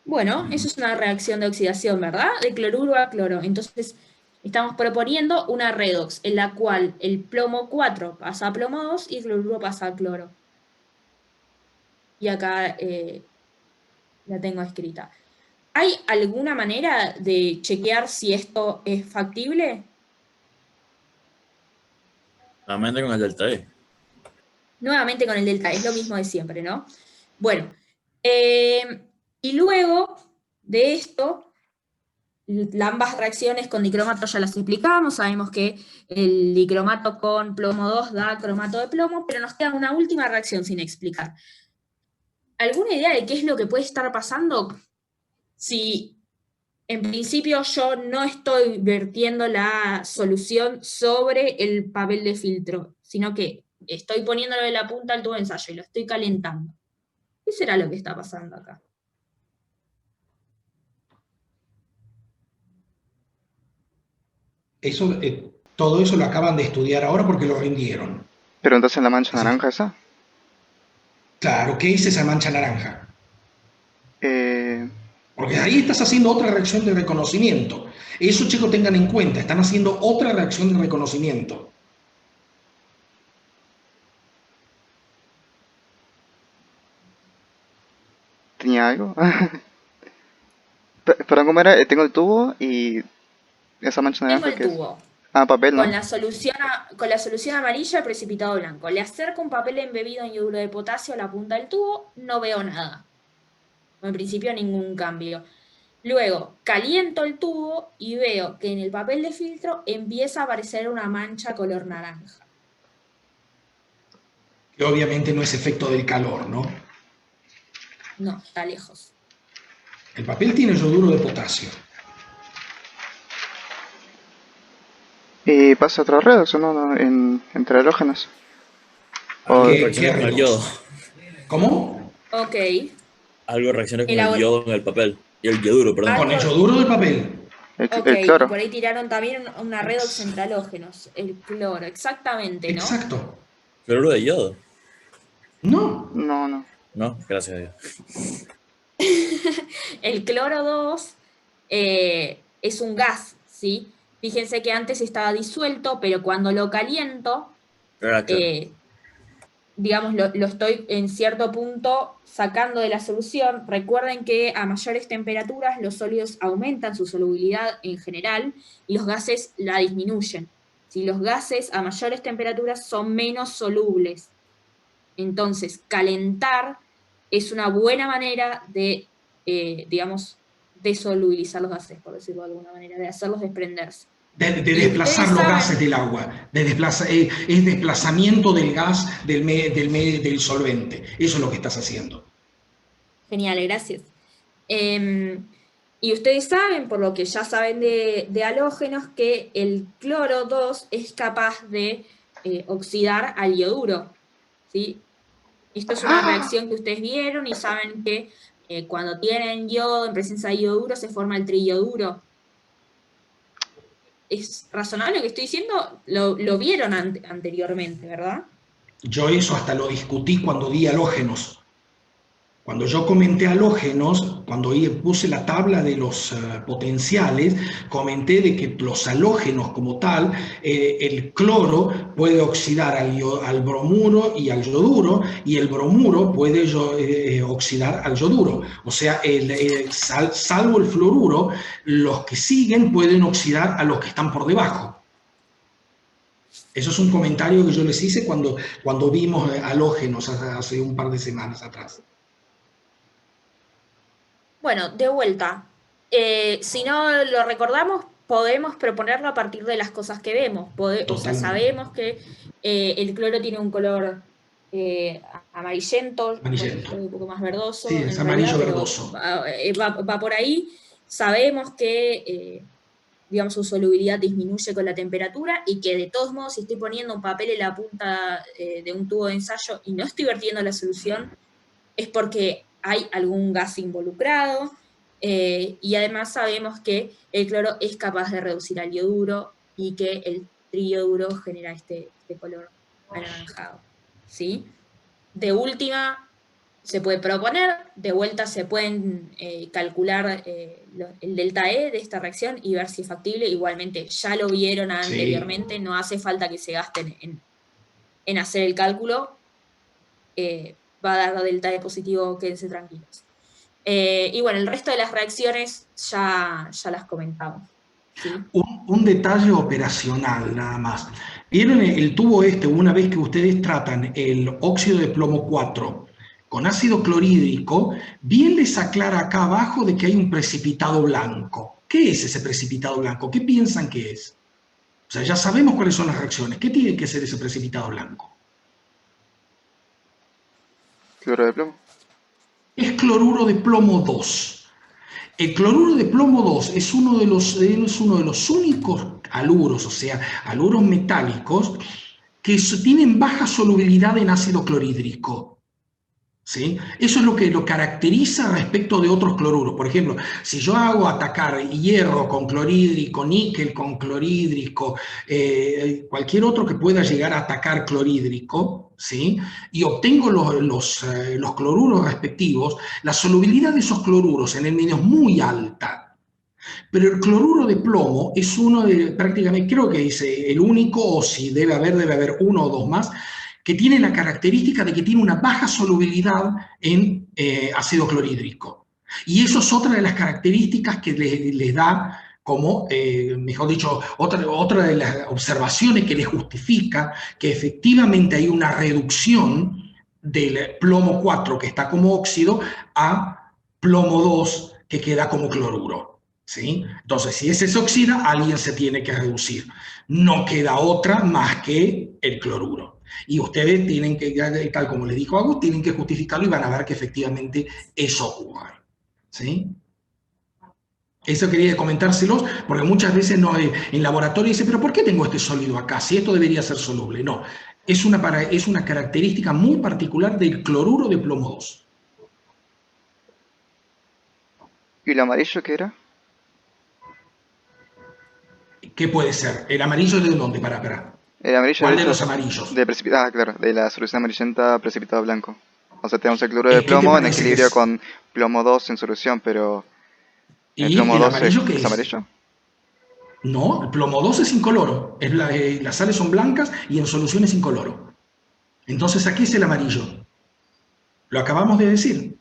Bueno, eso es una reacción de oxidación, ¿verdad? De cloruro a cloro. Entonces, estamos proponiendo una redox en la cual el plomo 4 pasa a plomo 2 y el cloruro pasa a cloro. Y acá la tengo escrita. ¿Hay alguna manera de chequear si esto es factible? Nuevamente con el delta E. Nuevamente con el delta, es lo mismo de siempre, ¿no? Bueno, y luego de esto, ambas reacciones con dicromato ya las explicamos, sabemos que el dicromato con plomo 2 da cromato de plomo, pero nos queda una última reacción sin explicar. ¿Alguna idea de qué es lo que puede estar pasando si en principio yo no estoy vertiendo la solución sobre el papel de filtro, sino que estoy poniéndolo de la punta al tubo de ensayo y lo estoy calentando? ¿Qué será lo que está pasando acá? Eso, todo eso lo acaban de estudiar ahora porque lo rindieron. Pero entonces la mancha naranja esa. Claro, ¿qué es esa mancha naranja? Eh, Porque ahí estás haciendo otra reacción de reconocimiento. Eso, chicos, tengan en cuenta, están haciendo otra reacción de reconocimiento. ¿Tenía algo? Perdón, ¿cómo era? Tengo el tubo y esa mancha Tengo naranja el que es. tubo Ah, papel, ¿no? con la solución amarilla, el precipitado blanco. Le acerco un papel embebido en yoduro de potasio a la punta del tubo, no veo nada. En principio ningún cambio. Luego, caliento el tubo y veo que en el papel de filtro empieza a aparecer una mancha color naranja. Que obviamente no es efecto del calor, ¿no? No, está lejos. El papel tiene yoduro de potasio. Y pasa otro redox, ¿no? Entre halógenos. Algo ¿Qué reacciona con el redox? yodo. ¿Cómo? Ok. Algo reacciona con El el agua- yodo en el papel. Y el yoduro, perdón. Con el yoduro del papel. Ok, El y cloro. por ahí tiraron también una redox entre halógenos. El cloro, exactamente, ¿no? Exacto. Cloruro de yodo. No. No, no. No, gracias a Dios. El cloro 2 es un gas, ¿sí? Fíjense que antes estaba disuelto, pero cuando lo caliento, Claro. digamos, lo estoy en cierto punto sacando de la solución. Recuerden que a mayores temperaturas los sólidos aumentan su solubilidad en general y los gases la disminuyen. Si los gases a mayores temperaturas son menos solubles. Entonces, calentar es una buena manera de, digamos, desolubilizar los gases, por decirlo de alguna manera, de hacerlos desprenderse. De Y desplazar ustedes los saben- gases del agua. Es desplazamiento del gas del solvente. Eso es lo que estás haciendo. Genial, gracias. Y ustedes saben, por lo que ya saben de halógenos, que el cloro 2 es capaz de oxidar al yoduro, ¿sí? Esto es una reacción que ustedes vieron y saben que cuando tienen yodo en presencia de yoduro se forma el triyoduro. ¿Es razonable lo que estoy diciendo? Lo vieron anteriormente, ¿verdad? Yo eso hasta lo discutí cuando di halógenos. Cuando yo comenté halógenos, cuando puse la tabla de los potenciales, comenté de que los halógenos como tal, el cloro puede oxidar al bromuro y al yoduro, y el bromuro puede oxidar al yoduro. O sea, salvo el fluoruro, los que siguen pueden oxidar a los que están por debajo. Eso es un comentario que yo les hice cuando vimos halógenos hace un par de semanas atrás. Bueno, de vuelta, si no lo recordamos, podemos proponerlo a partir de las cosas que vemos. O sea, sabemos que el cloro tiene un color amarillento, un poco más verdoso. Sí, es amarillo verdoso. Va por ahí. Sabemos que, digamos, su solubilidad disminuye con la temperatura y que de todos modos, si estoy poniendo un papel en la punta de un tubo de ensayo y no estoy vertiendo la solución, es porque hay algún gas involucrado, y además sabemos que el cloro es capaz de reducir al yoduro y que el triyoduro genera este color anaranjado, ¿sí? De última, se puede proponer, de vuelta se pueden calcular el delta E de esta reacción y ver si es factible. Igualmente, ya lo vieron anteriormente, no hace falta que se gasten en hacer el cálculo. Va a dar delta E positivo, quédense tranquilos. Y bueno, el resto de las reacciones ya las comentamos, ¿sí? Un detalle operacional nada más. ¿Vieron el tubo una vez que ustedes tratan el óxido de plomo 4 con ácido clorhídrico, bien les aclara acá abajo de que hay un precipitado blanco? ¿Qué es ese precipitado blanco? ¿Qué piensan que es? O sea, ya sabemos cuáles son las reacciones. ¿Qué tiene que ser ese precipitado blanco? ¿Cloro de plomo? Es cloruro de plomo 2. El cloruro de plomo 2 es uno de los únicos haluros, o sea, haluros metálicos, que tienen baja solubilidad en ácido clorhídrico. ¿Sí? Eso es lo que lo caracteriza respecto de otros cloruros. Por ejemplo, si yo hago atacar hierro con clorhídrico, níquel con clorhídrico, cualquier otro que pueda llegar a atacar clorhídrico, ¿sí? Y obtengo los cloruros respectivos, la solubilidad de esos cloruros en el medio es muy alta. Pero el cloruro de plomo es uno de, prácticamente, creo que es el único, o si debe haber uno o dos más, que tiene la característica de que tiene una baja solubilidad en ácido clorhídrico. Y eso es otra de las características que les da como, mejor dicho, otra de las observaciones que les justifica que efectivamente hay una reducción del plomo 4 que está como óxido a plomo 2 que queda como cloruro. ¿Sí? Entonces, si ese se oxida, alguien se tiene que reducir. No queda otra más que el cloruro. Y ustedes tienen que, tal como les dijo Agus, tienen que justificarlo y van a ver que efectivamente eso ocurre. ¿Sí? Eso quería comentárselos, porque muchas veces en laboratorio dicen, pero ¿por qué tengo este sólido acá? Si esto debería ser soluble. No, es una característica muy particular del cloruro de plomo 2. ¿Y el amarillo qué era? ¿Qué puede ser? ¿El amarillo de dónde? Para. El amarillo. ¿Cuál de los amarillos? Claro, de la solución amarillenta precipitado blanco. O sea, tenemos el cloruro de plomo en equilibrio con plomo 2 en solución, pero ¿el plomo 2 es amarillo? No, el plomo 2 es incoloro. Las sales son blancas y en solución es incoloro. Entonces, aquí es el amarillo. Lo acabamos de decir.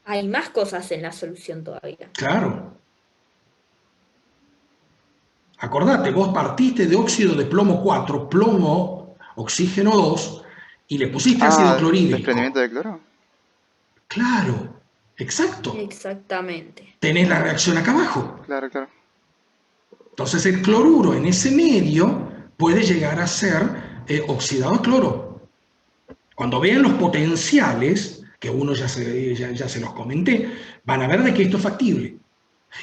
Hay más cosas en la solución todavía. Claro. Acordate, vos partiste de óxido de plomo 4, plomo, oxígeno 2, y le pusiste ácido clorhídrico. ¿Desprendimiento de cloro? Claro, exacto. Exactamente. Tenés la reacción acá abajo. Claro. Entonces el cloruro en ese medio puede llegar a ser oxidado a cloro. Cuando vean los potenciales, que uno ya se los comenté, van a ver de que esto es factible.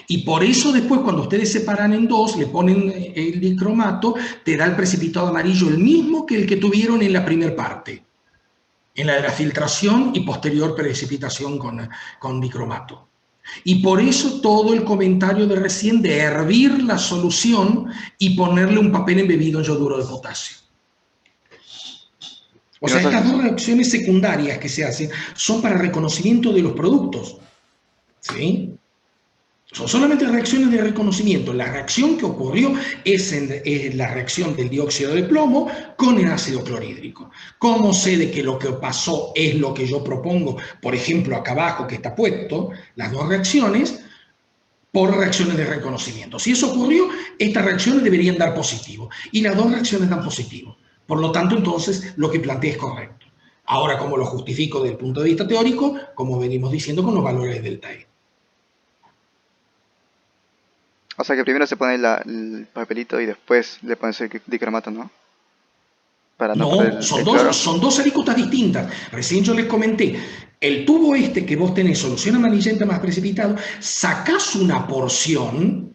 Y por eso después cuando ustedes separan en dos, le ponen el dicromato, te da el precipitado amarillo el mismo que el que tuvieron en la primera parte, en la de la filtración y posterior precipitación con dicromato. Y por eso todo el comentario de recién de hervir la solución y ponerle un papel embebido en yoduro de potasio. O sea, estas dos reacciones secundarias que se hacen son para reconocimiento de los productos, ¿sí? Son solamente reacciones de reconocimiento. La reacción que ocurrió es la reacción del dióxido de plomo con el ácido clorhídrico. ¿Cómo sé de que lo que pasó es lo que yo propongo? Por ejemplo, acá abajo que está puesto, las dos reacciones, por reacciones de reconocimiento. Si eso ocurrió, estas reacciones deberían dar positivo. Y las dos reacciones dan positivo. Por lo tanto, entonces, lo que planteé es correcto. Ahora, ¿cómo lo justifico desde el punto de vista teórico? Como venimos diciendo con los valores de delta E. O sea que primero se pone el papelito y después le pones el dicromato, ¿no? Para no perder No, el cloro. son dos alícuotas distintas. Recién yo les comenté, el tubo este que vos tenés, solución amarillenta más precipitado, sacás una porción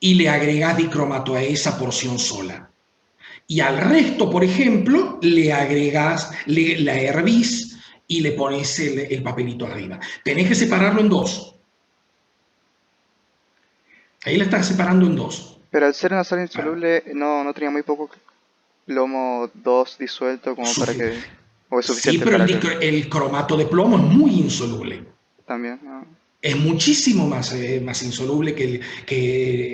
y le agregás dicromato a esa porción sola. Y al resto, por ejemplo, le agregás, la hervís y le pones el papelito arriba. Tenés que separarlo en dos. Ahí la estás separando en dos. Pero al ser una sal insoluble, no tenía muy poco plomo 2 disuelto como para que... O es Sí, suficiente pero para que... el cromato de plomo es muy insoluble. También, ¿no? Es muchísimo más insoluble que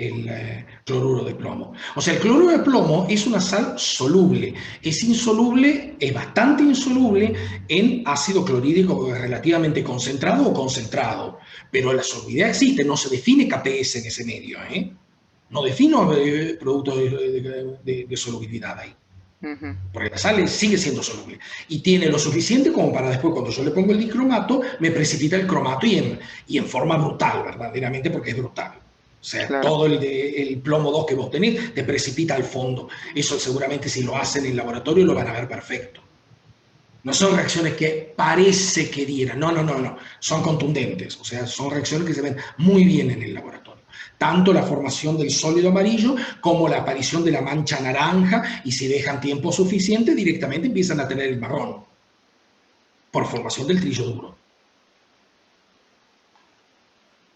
el cloruro de plomo. O sea, el cloruro de plomo es una sal soluble. Es insoluble, es bastante insoluble en ácido clorhídrico relativamente concentrado o concentrado. Pero la solubilidad existe, no se define KPS en ese medio, ¿eh? No defino productos de solubilidad ahí. Porque la sal sigue siendo soluble y tiene lo suficiente como para después, cuando yo le pongo el dicromato, me precipita el cromato y en forma brutal, verdaderamente, porque es brutal. O sea, Claro. todo el plomo 2 que vos tenés te precipita al fondo. Eso seguramente si lo hacen en el laboratorio lo van a ver perfecto. No son reacciones que parece que dieran, no. Son contundentes, o sea, son reacciones que se ven muy bien en el laboratorio. Tanto la formación del sólido amarillo como la aparición de la mancha naranja, y si dejan tiempo suficiente, directamente empiezan a tener el marrón, por formación del trillo duro.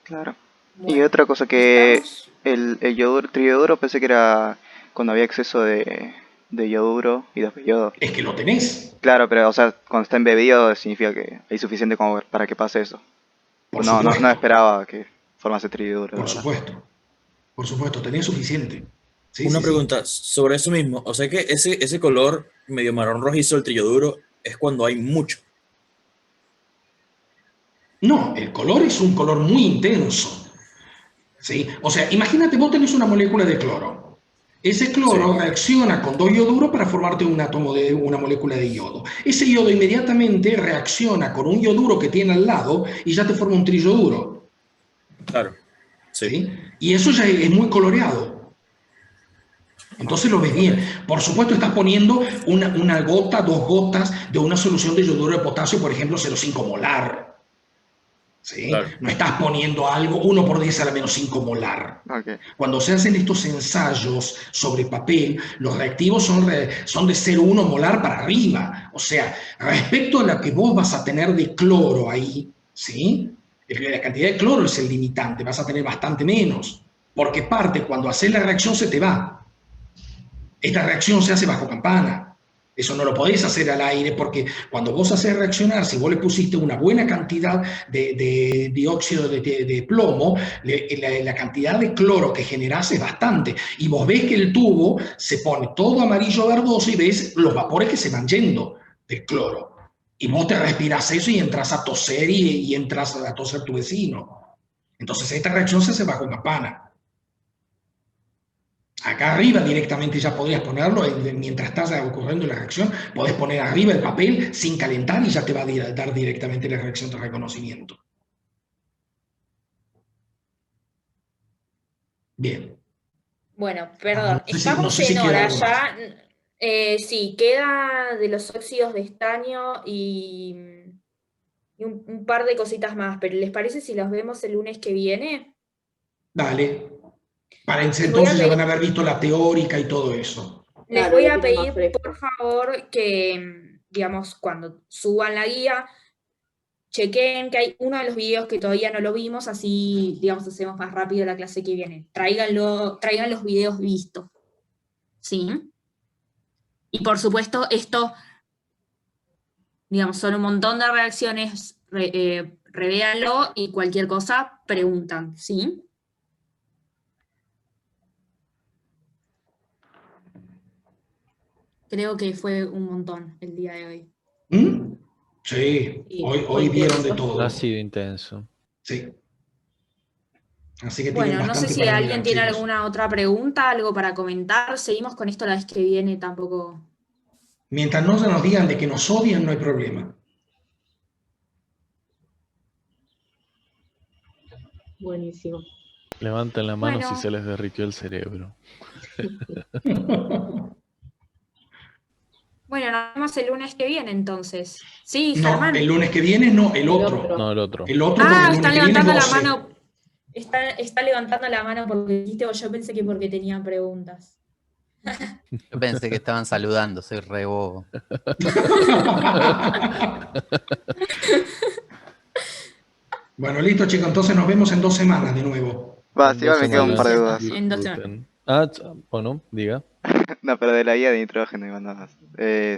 Claro. Y Bueno, otra cosa que estamos... el triyoduro pensé que era cuando había exceso de yoduro y después yodo. Es que lo tenés, Claro, pero o sea, cuando está embebido significa que hay suficiente como para que pase eso. por No supuesto, esperaba que formase triyoduro, de por verdad. supuesto, por supuesto, tenés suficiente. Sí, Una sí, sí. pregunta sobre eso mismo. O sea que ese color medio marrón rojizo del trillo duro es cuando hay mucho. No, el color es un color muy intenso. ¿Sí? O sea, imagínate, vos tenés una molécula de cloro. Ese cloro Sí, reacciona con dos ioduros para formarte un átomo de una molécula de yodo. Ese yodo inmediatamente reacciona con un yoduro que tiene al lado y ya te forma un triyoduro. claro. Sí. ¿Sí? Y eso ya es muy coloreado. Entonces lo ves Ok. bien. Por supuesto, estás poniendo una gota, dos gotas de una solución de yoduro de potasio, por ejemplo, 0,5 molar. ¿Sí? Claro. No estás poniendo algo 1 por 10 a la menos 5 molar. Ok. Cuando se hacen estos ensayos sobre papel, los reactivos son de 0,1 molar para arriba. O sea, respecto a la que vos vas a tener de cloro ahí, ¿sí? La cantidad de cloro es el limitante, vas a tener bastante menos. Porque parte, cuando haces la reacción se te va. Esta reacción se hace bajo campana. Eso no lo podés hacer al aire porque cuando vos haces reaccionar, si vos le pusiste una buena cantidad de dióxido de plomo, la cantidad de cloro que generás es bastante. Y vos ves que el tubo se pone todo amarillo verdoso y ves los vapores que se van yendo del cloro. Y vos te respiras eso y entras a toser y entras a toser tu vecino. Entonces esta reacción se hace bajo campana. Acá arriba directamente ya podrías ponerlo, mientras está ocurriendo la reacción, podés poner arriba el papel sin calentar y ya te va a dar directamente la reacción de reconocimiento. Bien. Bueno, perdón, No estamos sé si en queda hora algo más. ya. Sí, queda de los óxidos de estaño y un par de cositas más, pero ¿les parece si los vemos el lunes que viene? Dale. Para ese Les voy a entonces ya van pedir, a haber visto la teórica y todo eso. les Claro, voy lo a tienen más pedir, por fresco. favor, que, digamos, cuando suban la guía, chequen que hay uno de los videos que todavía no lo vimos, así, digamos, hacemos más rápido la clase que viene. Traigan los videos vistos. ¿Sí? Y por supuesto, esto Digamos, son un montón de reacciones, revéanlo y cualquier cosa preguntan, ¿sí? Creo que fue un montón el día de hoy. ¿Mm? Sí, Sí, hoy fue vieron de intenso. todo. Ha sido intenso. Sí. Así que tienen Bueno, no sé bastante si para alguien mirar, tiene chicos. alguna otra pregunta, algo para comentar. Seguimos con esto la vez que viene, tampoco. Mientras no se nos digan de que nos odian, no hay problema. Buenísimo. Levanten la mano si Bueno. se les derritió el cerebro. Bueno, nos vemos el lunes que viene entonces. Sí, No, Germán. el lunes que viene no, el otro. No, el otro. El otro porque el lunes Están que viene es levantando la 12. mano. Está levantando la mano porque dijiste, o yo pensé que porque tenían preguntas. Yo pensé que estaban saludando, soy re bobo. Bueno, listo, chicos, entonces nos vemos en 2 semanas de nuevo. Va, En sí, 2 igual me quedan un par de semanas. dudas. En 2 Disfruten. Bueno, diga. No, pero de la guía de nitrógeno, igual no.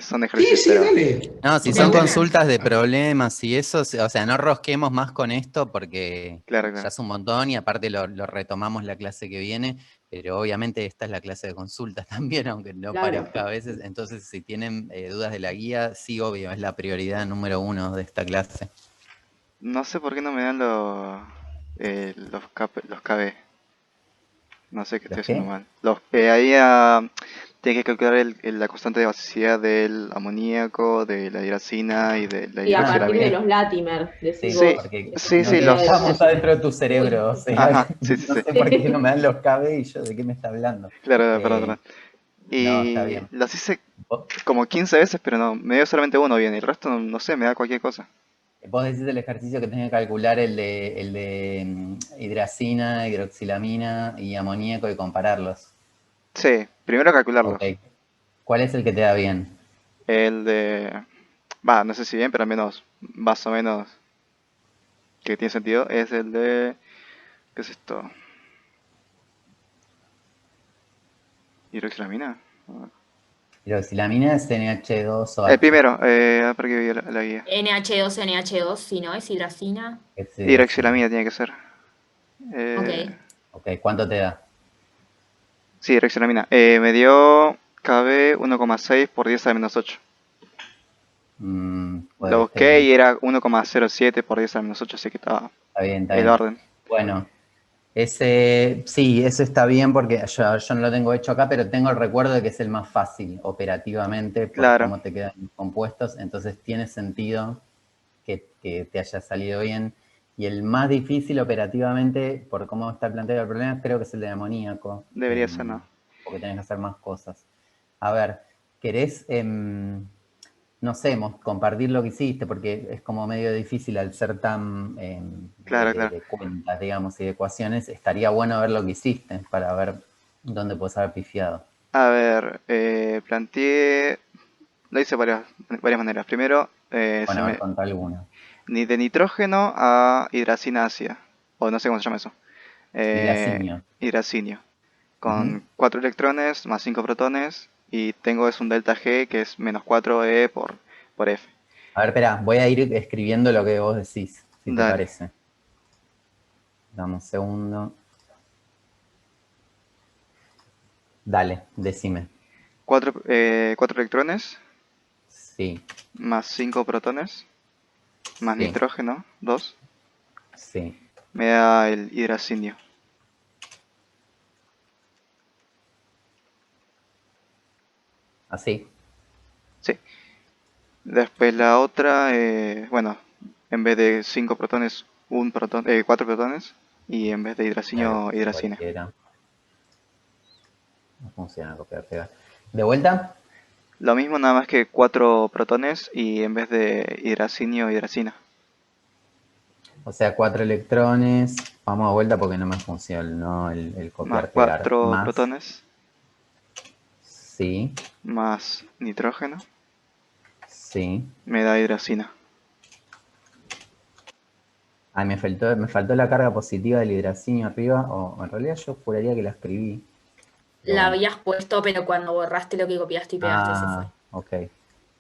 Son Sí, ejercicios, sí, pero... dale. No, si No son problema. consultas de problemas y eso, o sea, no rosquemos más con esto porque Claro, ya claro. es un montón y aparte lo retomamos la clase que viene, pero obviamente esta es la clase de consultas también, aunque no Claro. parezca a veces. Entonces, si tienen dudas de la guía, sí, obvio, es la prioridad número 1 de esta clase. No sé por qué no me dan los KB. No sé qué estoy ¿Los haciendo qué? mal. Ahí tiene que calcular la constante de basicidad del amoníaco, de la hidracina y de la Y a partir de hidroxilamina. los Latimer, decís Sí, vos. porque sí, no, sí, no los... estamos adentro de tu cerebro, o sea, Ajá, sí, sí, no sí. sé por qué no me dan los KB y yo de qué me está hablando. Claro, perdón, perdón. No, está Y bien. las hice ¿Vos, como 15 veces, pero no, me dio solamente uno bien. Y el resto, no sé, me da cualquier cosa. vos decís el ejercicio que tenés que calcular el de hidracina, hidroxilamina y amoníaco y compararlos. Sí, primero calcularlos. Ok. ¿Cuál es el que te da bien? El de... Va, no sé si bien, pero al menos, más o menos, que tiene sentido, es el de... ¿Qué es esto? ¿Hidroxilamina? Hidroxilamina es NH2OH. El primero, para que vi la guía. NH2, NH2, si no es hidracina. Es hidroxilamina. Hidroxilamina tiene que ser. Ok, ¿cuánto te da? Sí, hidroxilamina. Me dio KB 1,6 por 10 a la menos 8. Puede Lo que esté busqué bien. y era 1,07 por 10 a la menos 8, así que estaba Está bien, está el bien. orden. Bueno, sí, ese está bien porque yo no lo tengo hecho acá, pero tengo el recuerdo de que es el más fácil operativamente por Claro. cómo te quedan los compuestos, entonces tiene sentido que te haya salido bien. Y el más difícil operativamente, por cómo está planteado el problema, creo que es el de amoníaco. Debería ser, ¿no? Porque tenés que hacer más cosas. A ver, ¿querés, no sé, compartir lo que hiciste? Porque es como medio difícil al ser tan Claro, de claro. cuentas, digamos, y de ecuaciones. Estaría bueno ver lo que hiciste para ver dónde puedes haber pifiado. A ver, planteé... Lo hice varias maneras. Primero, Bueno, a ver, contá alguna. ni de nitrógeno a hidracina ácida. O no sé cómo se llama eso. Hidracinio. Hidracinio. Con 4 electrones más 5 protones. Y tengo un delta G que es menos 4E por F. A ver, espera, voy a ir escribiendo lo que vos decís, si te Dale. parece. Dame un segundo. Dale, decime. 4 electrones Sí, más 5 protones más sí, nitrógeno, 2. sí. Me da el hidracinio. ¿Así? Sí. Después la otra, bueno, en vez de 5 protones, 4 protones. Y en vez de hidracinio, hidracina. Cualquiera. No funciona copiar, pegar. ¿De vuelta? Lo mismo, nada más que 4 protones y en vez de hidracinio, hidracina. O sea, 4 electrones. Vamos a vuelta porque no me funcionó el Más copiar, pegar. 4 Más, protones sí, más nitrógeno. sí. Me da hidracina. Ay, me faltó la carga positiva del hidracinio arriba. O en realidad yo juraría que la escribí. Pero La bueno. habías puesto, pero cuando borraste lo que copiaste y pegaste se fue. Ok.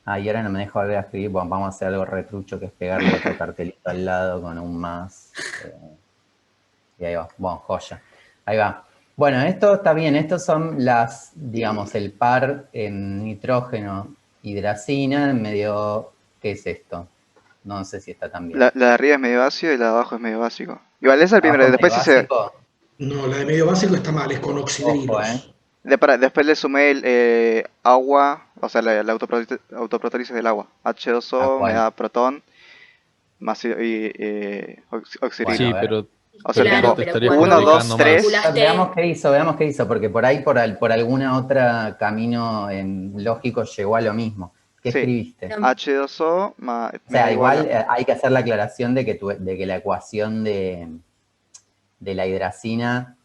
Y ahora no me dejo volver a escribir. Bueno, vamos a hacer algo retrucho, que es pegarle otro cartelito al lado con un más. Y ahí va. Bueno, joya. Ahí va. Bueno, esto está bien. Estos son las, digamos, el par en nitrógeno, hidracina, en medio... ¿Qué es esto? No sé si está tan bien. La de arriba es medio ácido y la de abajo es medio básico. Igual esa es el primero, Abajo después medio sí se... básico. No, la de medio básico está mal, es con Ojo, oxidrilos. Después le sumé el agua, o sea, la autoprotólisis del agua. ¿A H2O me cuál? da protón más oxidrilo. Sí, Bueno, a ver. pero O sea, Claro, tengo te pero estarías cuando 1, 2, vos complicando más. 3. Veamos calculaste, qué hizo, porque por ahí, por alguna otra camino lógico llegó a lo mismo. ¿Qué Sí, escribiste? H2O O me sea, da igual igual a... hay que hacer la aclaración de que la ecuación de la hidracina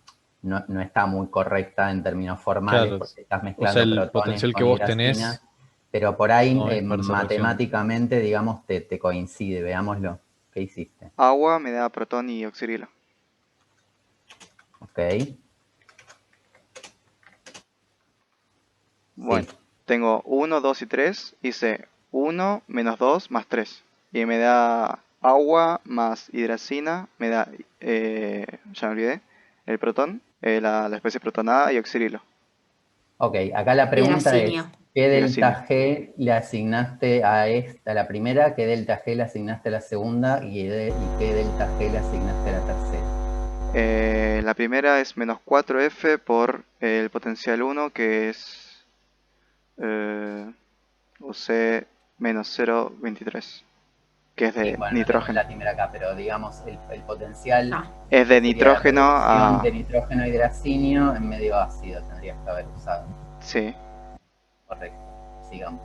no está muy correcta en términos formales, Claro, porque estás o sea, mezclando el protones potencial que con vos hidracina, tenés pero por ahí no es para esa reacción. matemáticamente, digamos, te coincide. Veámoslo. ¿Qué hiciste? Agua me da protón y oxidrilo. Ok. Bueno, Sí. tengo 1, 2 y 3. Hice 1 menos 2 más 3. Y me da agua más hidracina. Me da, ya me olvidé, el protón, la especie protonada y oxidrilo. Ok, acá la pregunta es, hidracinio. ¿qué Hidracina. delta G le asignaste a esta, la primera? ¿Qué delta G le asignaste a la segunda? ¿Y qué delta G le asignaste a la tercera? La primera es menos 4F por el potencial 1, que es UC menos 0,23, que es Sí, de bueno, no tengo nitrógeno. la primera acá, pero digamos el potencial Ah, Es de sería la nitrógeno reducción a... de nitrógeno a hidracinio en medio ácido, tendrías que haber usado. Sí. Correcto, sigamos.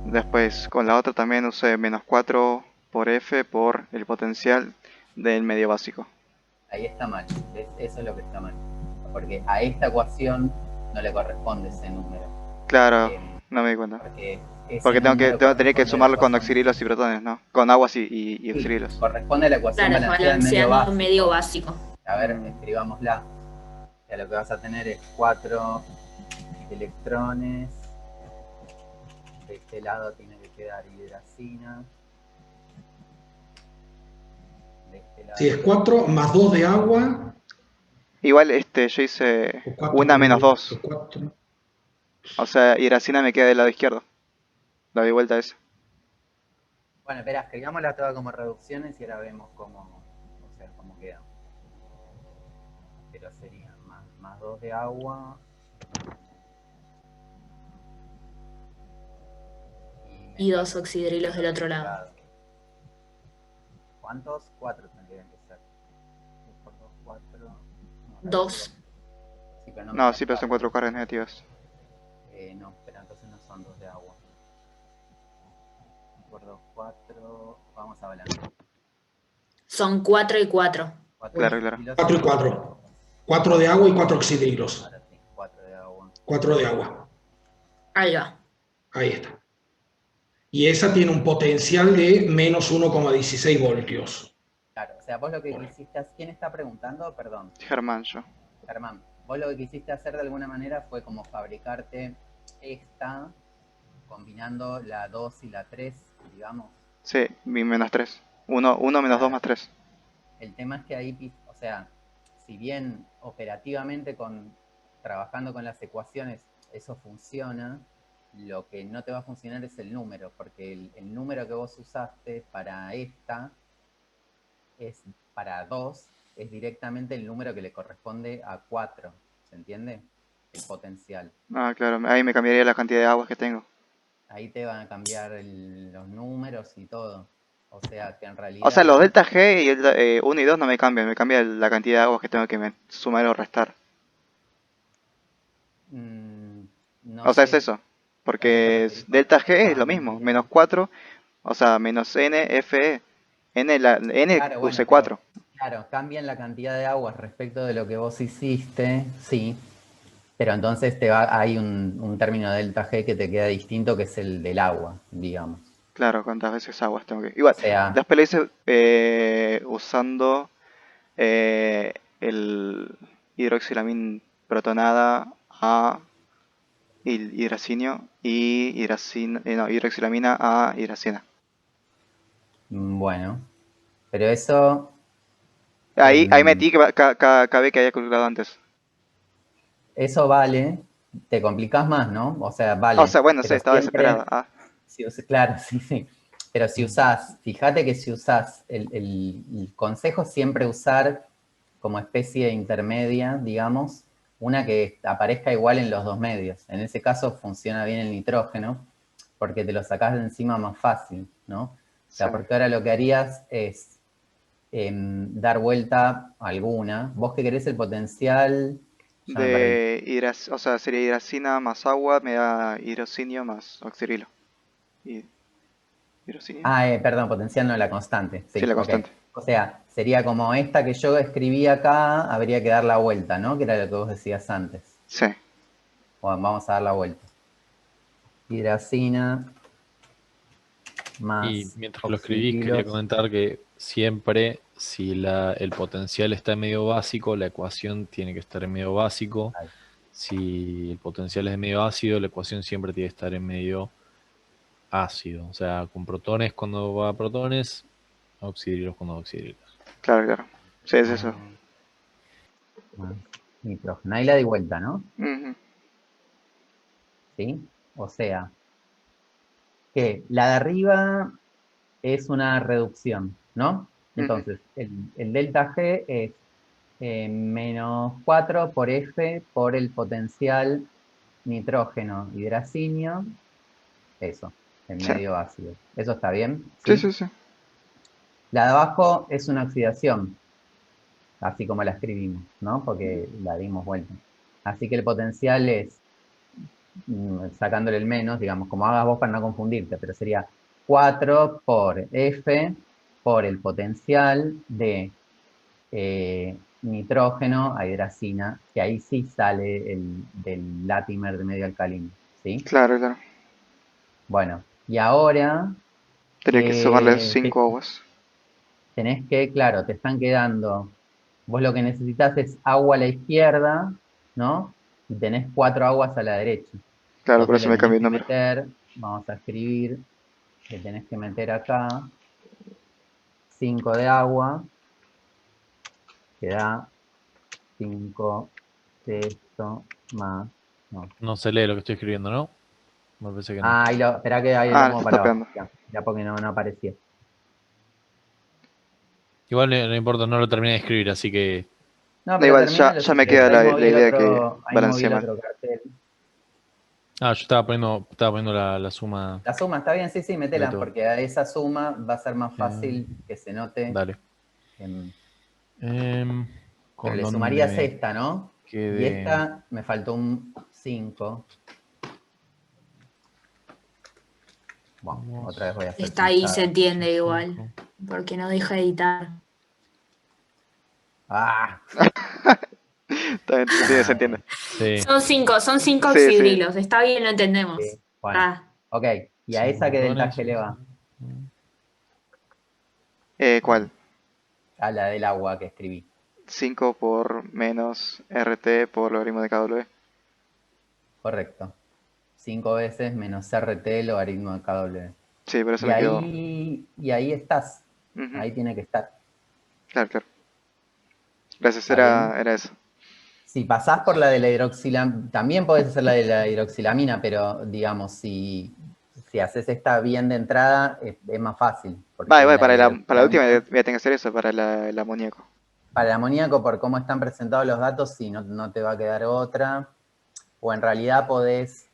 Después con la otra también usé menos 4 por F por el potencial del medio básico. Ahí está mal, eso es lo que está mal, porque a esta ecuación no le corresponde ese número. Claro, no me di cuenta. Porque ese Porque número tengo que corresponde a la sumarlo con ecuación. oxidrilos y protones, ¿no? Con aguas y Sí, oxidrilos. corresponde a la ecuación claro, es balanceada en medio balanceando básico. medio básico. A ver, escribámosla. O sea, lo que vas a tener es 4 electrones. De este lado tiene que quedar hidracina. De este lado Si es 4 más 2 de agua, Igual yo hice o 4 una menos o 2. 4. O sea, hidracina me queda del lado izquierdo. La doy vuelta a ese. Bueno, espera, escribámosla toda como reducciones y ahora vemos cómo queda. Pero serían más 2 de agua. Y 2 oxidrilos del otro lado. ¿Cuántos? 4 tendrían que ser. 2 por 2, 4. 2. No, sí, pero son 4 cargas negativas. No, pero entonces no son 2 de agua. 2 por 2, 4. Vamos a balancear. Son 4 y 4. Claro, claro. 4 y 4. 4 de agua y 4 oxidrilos. Ahora sí, 4 de agua. 4 de agua. Ahí va. Ahí está. Y esa tiene un potencial de menos 1,16 voltios. Claro, o sea, vos lo que quisiste hacer... ¿Quién está preguntando? Perdón. Germán, yo. Germán, vos lo que quisiste hacer de alguna manera fue como fabricarte esta, combinando la 2 y la 3, digamos. Sí, mi menos 3. 1 menos 2 más 3. El tema es que ahí, o sea, si bien operativamente trabajando con las ecuaciones eso funciona, lo que no te va a funcionar es el número, porque el número que vos usaste para esta es para 2, es directamente el número que le corresponde a 4, ¿se entiende? El potencial. Ah, claro, ahí me cambiaría la cantidad de aguas que tengo. Ahí te van a cambiar los números y todo. O sea, que en realidad... O sea, los delta G y el 1 y 2 no me cambian, me cambia la cantidad de aguas que tengo que sumar o restar. no O sea, sé. es eso. Porque delta G es lo mismo, menos 4, o sea, menos N, Fe. N Claro, bueno, use 4. Claro, cambian la cantidad de aguas respecto de lo que vos hiciste, sí. Pero entonces hay un término delta G que te queda distinto, que es el del agua, digamos. Claro, cuántas veces aguas tengo que... Igual, O sea, después lo hice usando el hidroxilamina protonada a hidracinio y hidroxilamina a hidracina. Bueno, pero eso, Ahí em, metí que KB que había calculado antes. eso vale, te complicás más, ¿no? O sea, O vale, sea, bueno, sí, pero estaba desesperado. siempre, claro, sí, sí. Pero si usás, fíjate que si usás, el consejo es siempre usar como especie intermedia, digamos, una que aparezca igual en los dos medios. En ese caso funciona bien el nitrógeno, porque te lo sacás de encima más fácil, ¿no? O sea, Sí. porque ahora lo que harías es dar vuelta alguna. Vos que querés el potencial, ya me perdí. O sea, sería hidracina más agua, me da hidrocinio más oxirilo. ¿Hidrocinio? Perdón, potencial no la constante. Sí, Sí, la ok. constante. O sea, sería como esta que yo escribí acá, habría que dar la vuelta, ¿no? Que era lo que vos decías antes. Sí. Bueno, vamos a dar la vuelta. Hidracina más Y mientras lo escribís, quería oxidrilos. comentar que siempre, si el potencial está en medio básico, la ecuación tiene que estar en medio básico. Ahí. Si el potencial es de medio ácido, la ecuación siempre tiene que estar en medio ácido. O sea, con protones cuando va a protones, oxidrilos cuando va a oxidrilos. Claro, claro. Sí, es eso. Más nitrógeno. Ahí la di vuelta, ¿no? Ujú. ¿Sí? O sea, que la de arriba es una reducción, ¿no? Entonces, el delta G es menos 4 por F por el potencial nitrógeno hidracinio, eso, en Sí. medio ácido. ¿Eso está bien? Sí, ¿Sí? sí, sí. La de abajo es una oxidación, así como la escribimos, ¿no? Porque la dimos vuelta. Así que el potencial es, sacándole el menos, digamos, como hagas vos para no confundirte, pero sería 4 por F por el potencial de nitrógeno a hidracina, que ahí sí sale del látimer de medio alcalino, ¿sí? Claro, claro. Bueno, y ahora Tenía que sumarle 5 aguas. tenés que, claro, te están quedando, vos lo que necesitas es agua a la izquierda, ¿no? Y tenés 4 aguas a la derecha. Claro, por Entonces eso le me tenés cambié el que número. meter, vamos a escribir, le tenés que meter acá 5 de agua, que da 5 de esto más, no. No se lee lo que estoy escribiendo, ¿no? Me parece que no. Ah, espera que ahí lo Ah, muevo está para abajo. tapeando. Ya porque no aparecía. Igual no importa, no lo terminé de escribir, así que No, Da pero igual, ya termínalo si me querés. queda Ahí la moví el idea que otro, ahí moví balanceé el mal. otro cartel. yo estaba poniendo la suma. La suma, está bien, sí, sí, metela, Método. porque a esa suma va a ser más fácil que se note. Dale. Pero ¿Con le dónde sumarías me esta, ¿no? Y quedé? esta me faltó un 5. Bueno, otra vez voy a hacer Está ahí, se pizarra. entiende igual, porque no deja de editar. ¡Ah! Está bien, se entiende. Sí. Son cinco Sí, sí. oxidrilos, está bien, lo entendemos. Sí, bueno, Ah, ok. ¿Y a 5 esa qué delta protones. G le va? ¿Cuál? A la del agua que escribí. 5 por menos RT por logaritmo de KW. Correcto. 5 veces menos RT logaritmo de KW. Sí, por eso Y me quedó. ahí estás. Ujú. Ahí tiene que estar. Claro, claro. Gracias, ¿Está bien? era eso. Si pasás por la de la hidroxilamina, también podés hacer la de la hidroxilamina, pero digamos, si haces esta bien de entrada, es más fácil. Porque Vale, la de para la última hidroxilamina, voy a tener que hacer eso, para el amoníaco. para el amoníaco, por cómo están presentados los datos, sí, no te va a quedar otra. O en realidad podés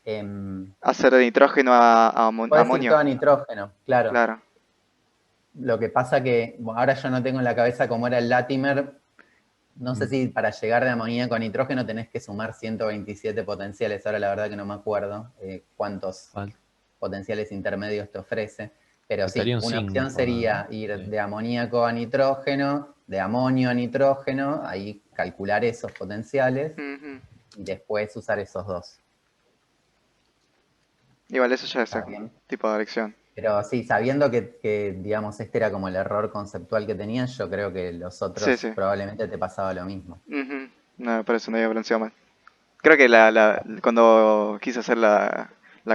Hacer de nitrógeno a ir amonio. todo a nitrógeno, claro. Claro. Lo que pasa que bueno, ahora yo no tengo en la cabeza cómo era el látimer. No sé si para llegar de amoníaco a nitrógeno tenés que sumar 127 potenciales. Ahora la verdad que no me acuerdo cuántos potenciales intermedios te ofrece. Pero sí, Estaría un una 5, opción sería ¿no? ir Sí. de amoníaco a nitrógeno, de amonio a nitrógeno, ahí calcular esos potenciales Ujú. y después usar esos dos. Igual eso ya es ¿Está bien? tipo de elección. Pero sí, sabiendo que, digamos, este era como el error conceptual que tenías, yo creo que los otros Sí, sí. probablemente te pasaba lo mismo. Ujú. No, por eso no había balanceado mal. Creo que cuando quise hacer la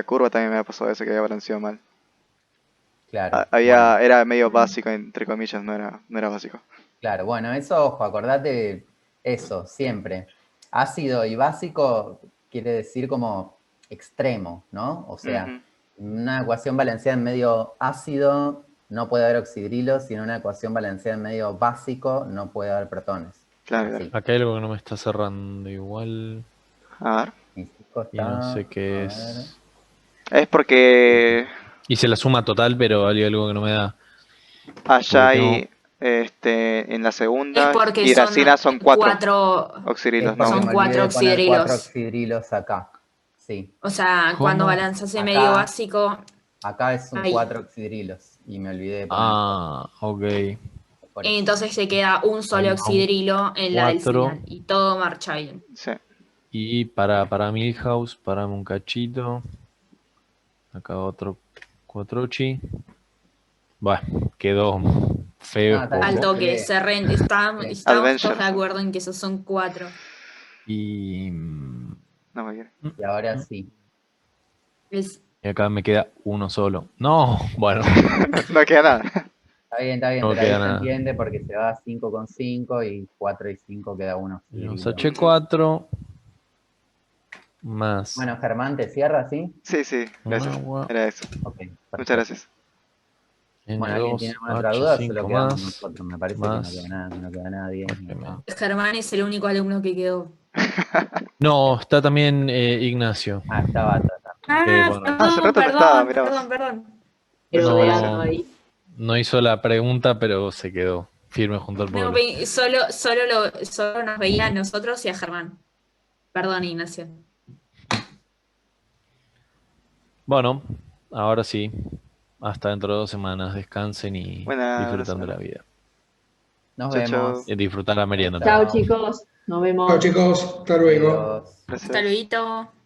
curva también me pasó eso, que había balanceado mal. Claro. Era medio básico, entre comillas, no era básico. Claro, bueno, eso, ojo, acordate eso, siempre. Ácido y básico quiere decir como extremo, ¿no? O sea, una ecuación balanceada en medio ácido no puede haber oxidrilos y en una ecuación balanceada en medio básico no puede haber protones. Claro. Así. Acá hay algo que no me está cerrando igual. A ver. Mi Cisco Y no está, sé qué a es. Es porque Hice la suma total, pero hay algo que no me da. allá Porque hay, en la Es segunda, porque hidracina son 4 cuatro, Es oxidrilos, porque son no. me cuatro olvidé de poner 4 oxidrilos. oxidrilos acá. Sí. O sea, cuando ¿Cómo? balanzas en Acá- medio básico, Acá es un ahí. 4 oxidrilos y me olvidé de poner Ah, ok. por eso. Entonces se queda un solo Ahí va, oxidrilo en la del 4. final. Y todo marcha bien. Sí. Y para Milhouse, parame un cachito. Acá otro 4-chi. Bueno, quedó feo, No, es está bien, Al poco. toque, bien. estábamos Bien. todos de Adventures. acuerdo en que esos son 4. Y, No me quiere. Y ahora sí. y acá me queda uno solo. No, bueno, No queda nada. Está bien, no pero ahí queda se nada. entiende porque se va 5 con 5 y 4 y 5 queda 1 Los oxidrilo. H4 más Bueno, Germán, ¿te cierra, sí? Sí, gracias. agua Era eso. Ok, perfecto. Muchas gracias. Bueno, ¿alguien tiene N2 alguna otra duda? Solo H5 quedamos más nosotros. Me parece que no queda nada, que no queda nadie. F-. Germán es el único alumno que quedó. No, está también Ignacio. Ah, estaba. Bueno, Hace rato no estaba, mirá vos. perdón. Pero de algo ahí. no hizo la pregunta, pero se quedó firme junto al No, pueblo. solo nos veía a nosotros y a Germán. Perdón, Ignacio. Bueno, ahora sí. Hasta dentro de 2 semanas. Descansen y Buena disfrutan de semana. la vida. Nos Chau, vemos. chau. Disfrutar la merienda. Chao chicos, nos vemos. Chao chicos, hasta luego. Adiós. Gracias. Hasta luego.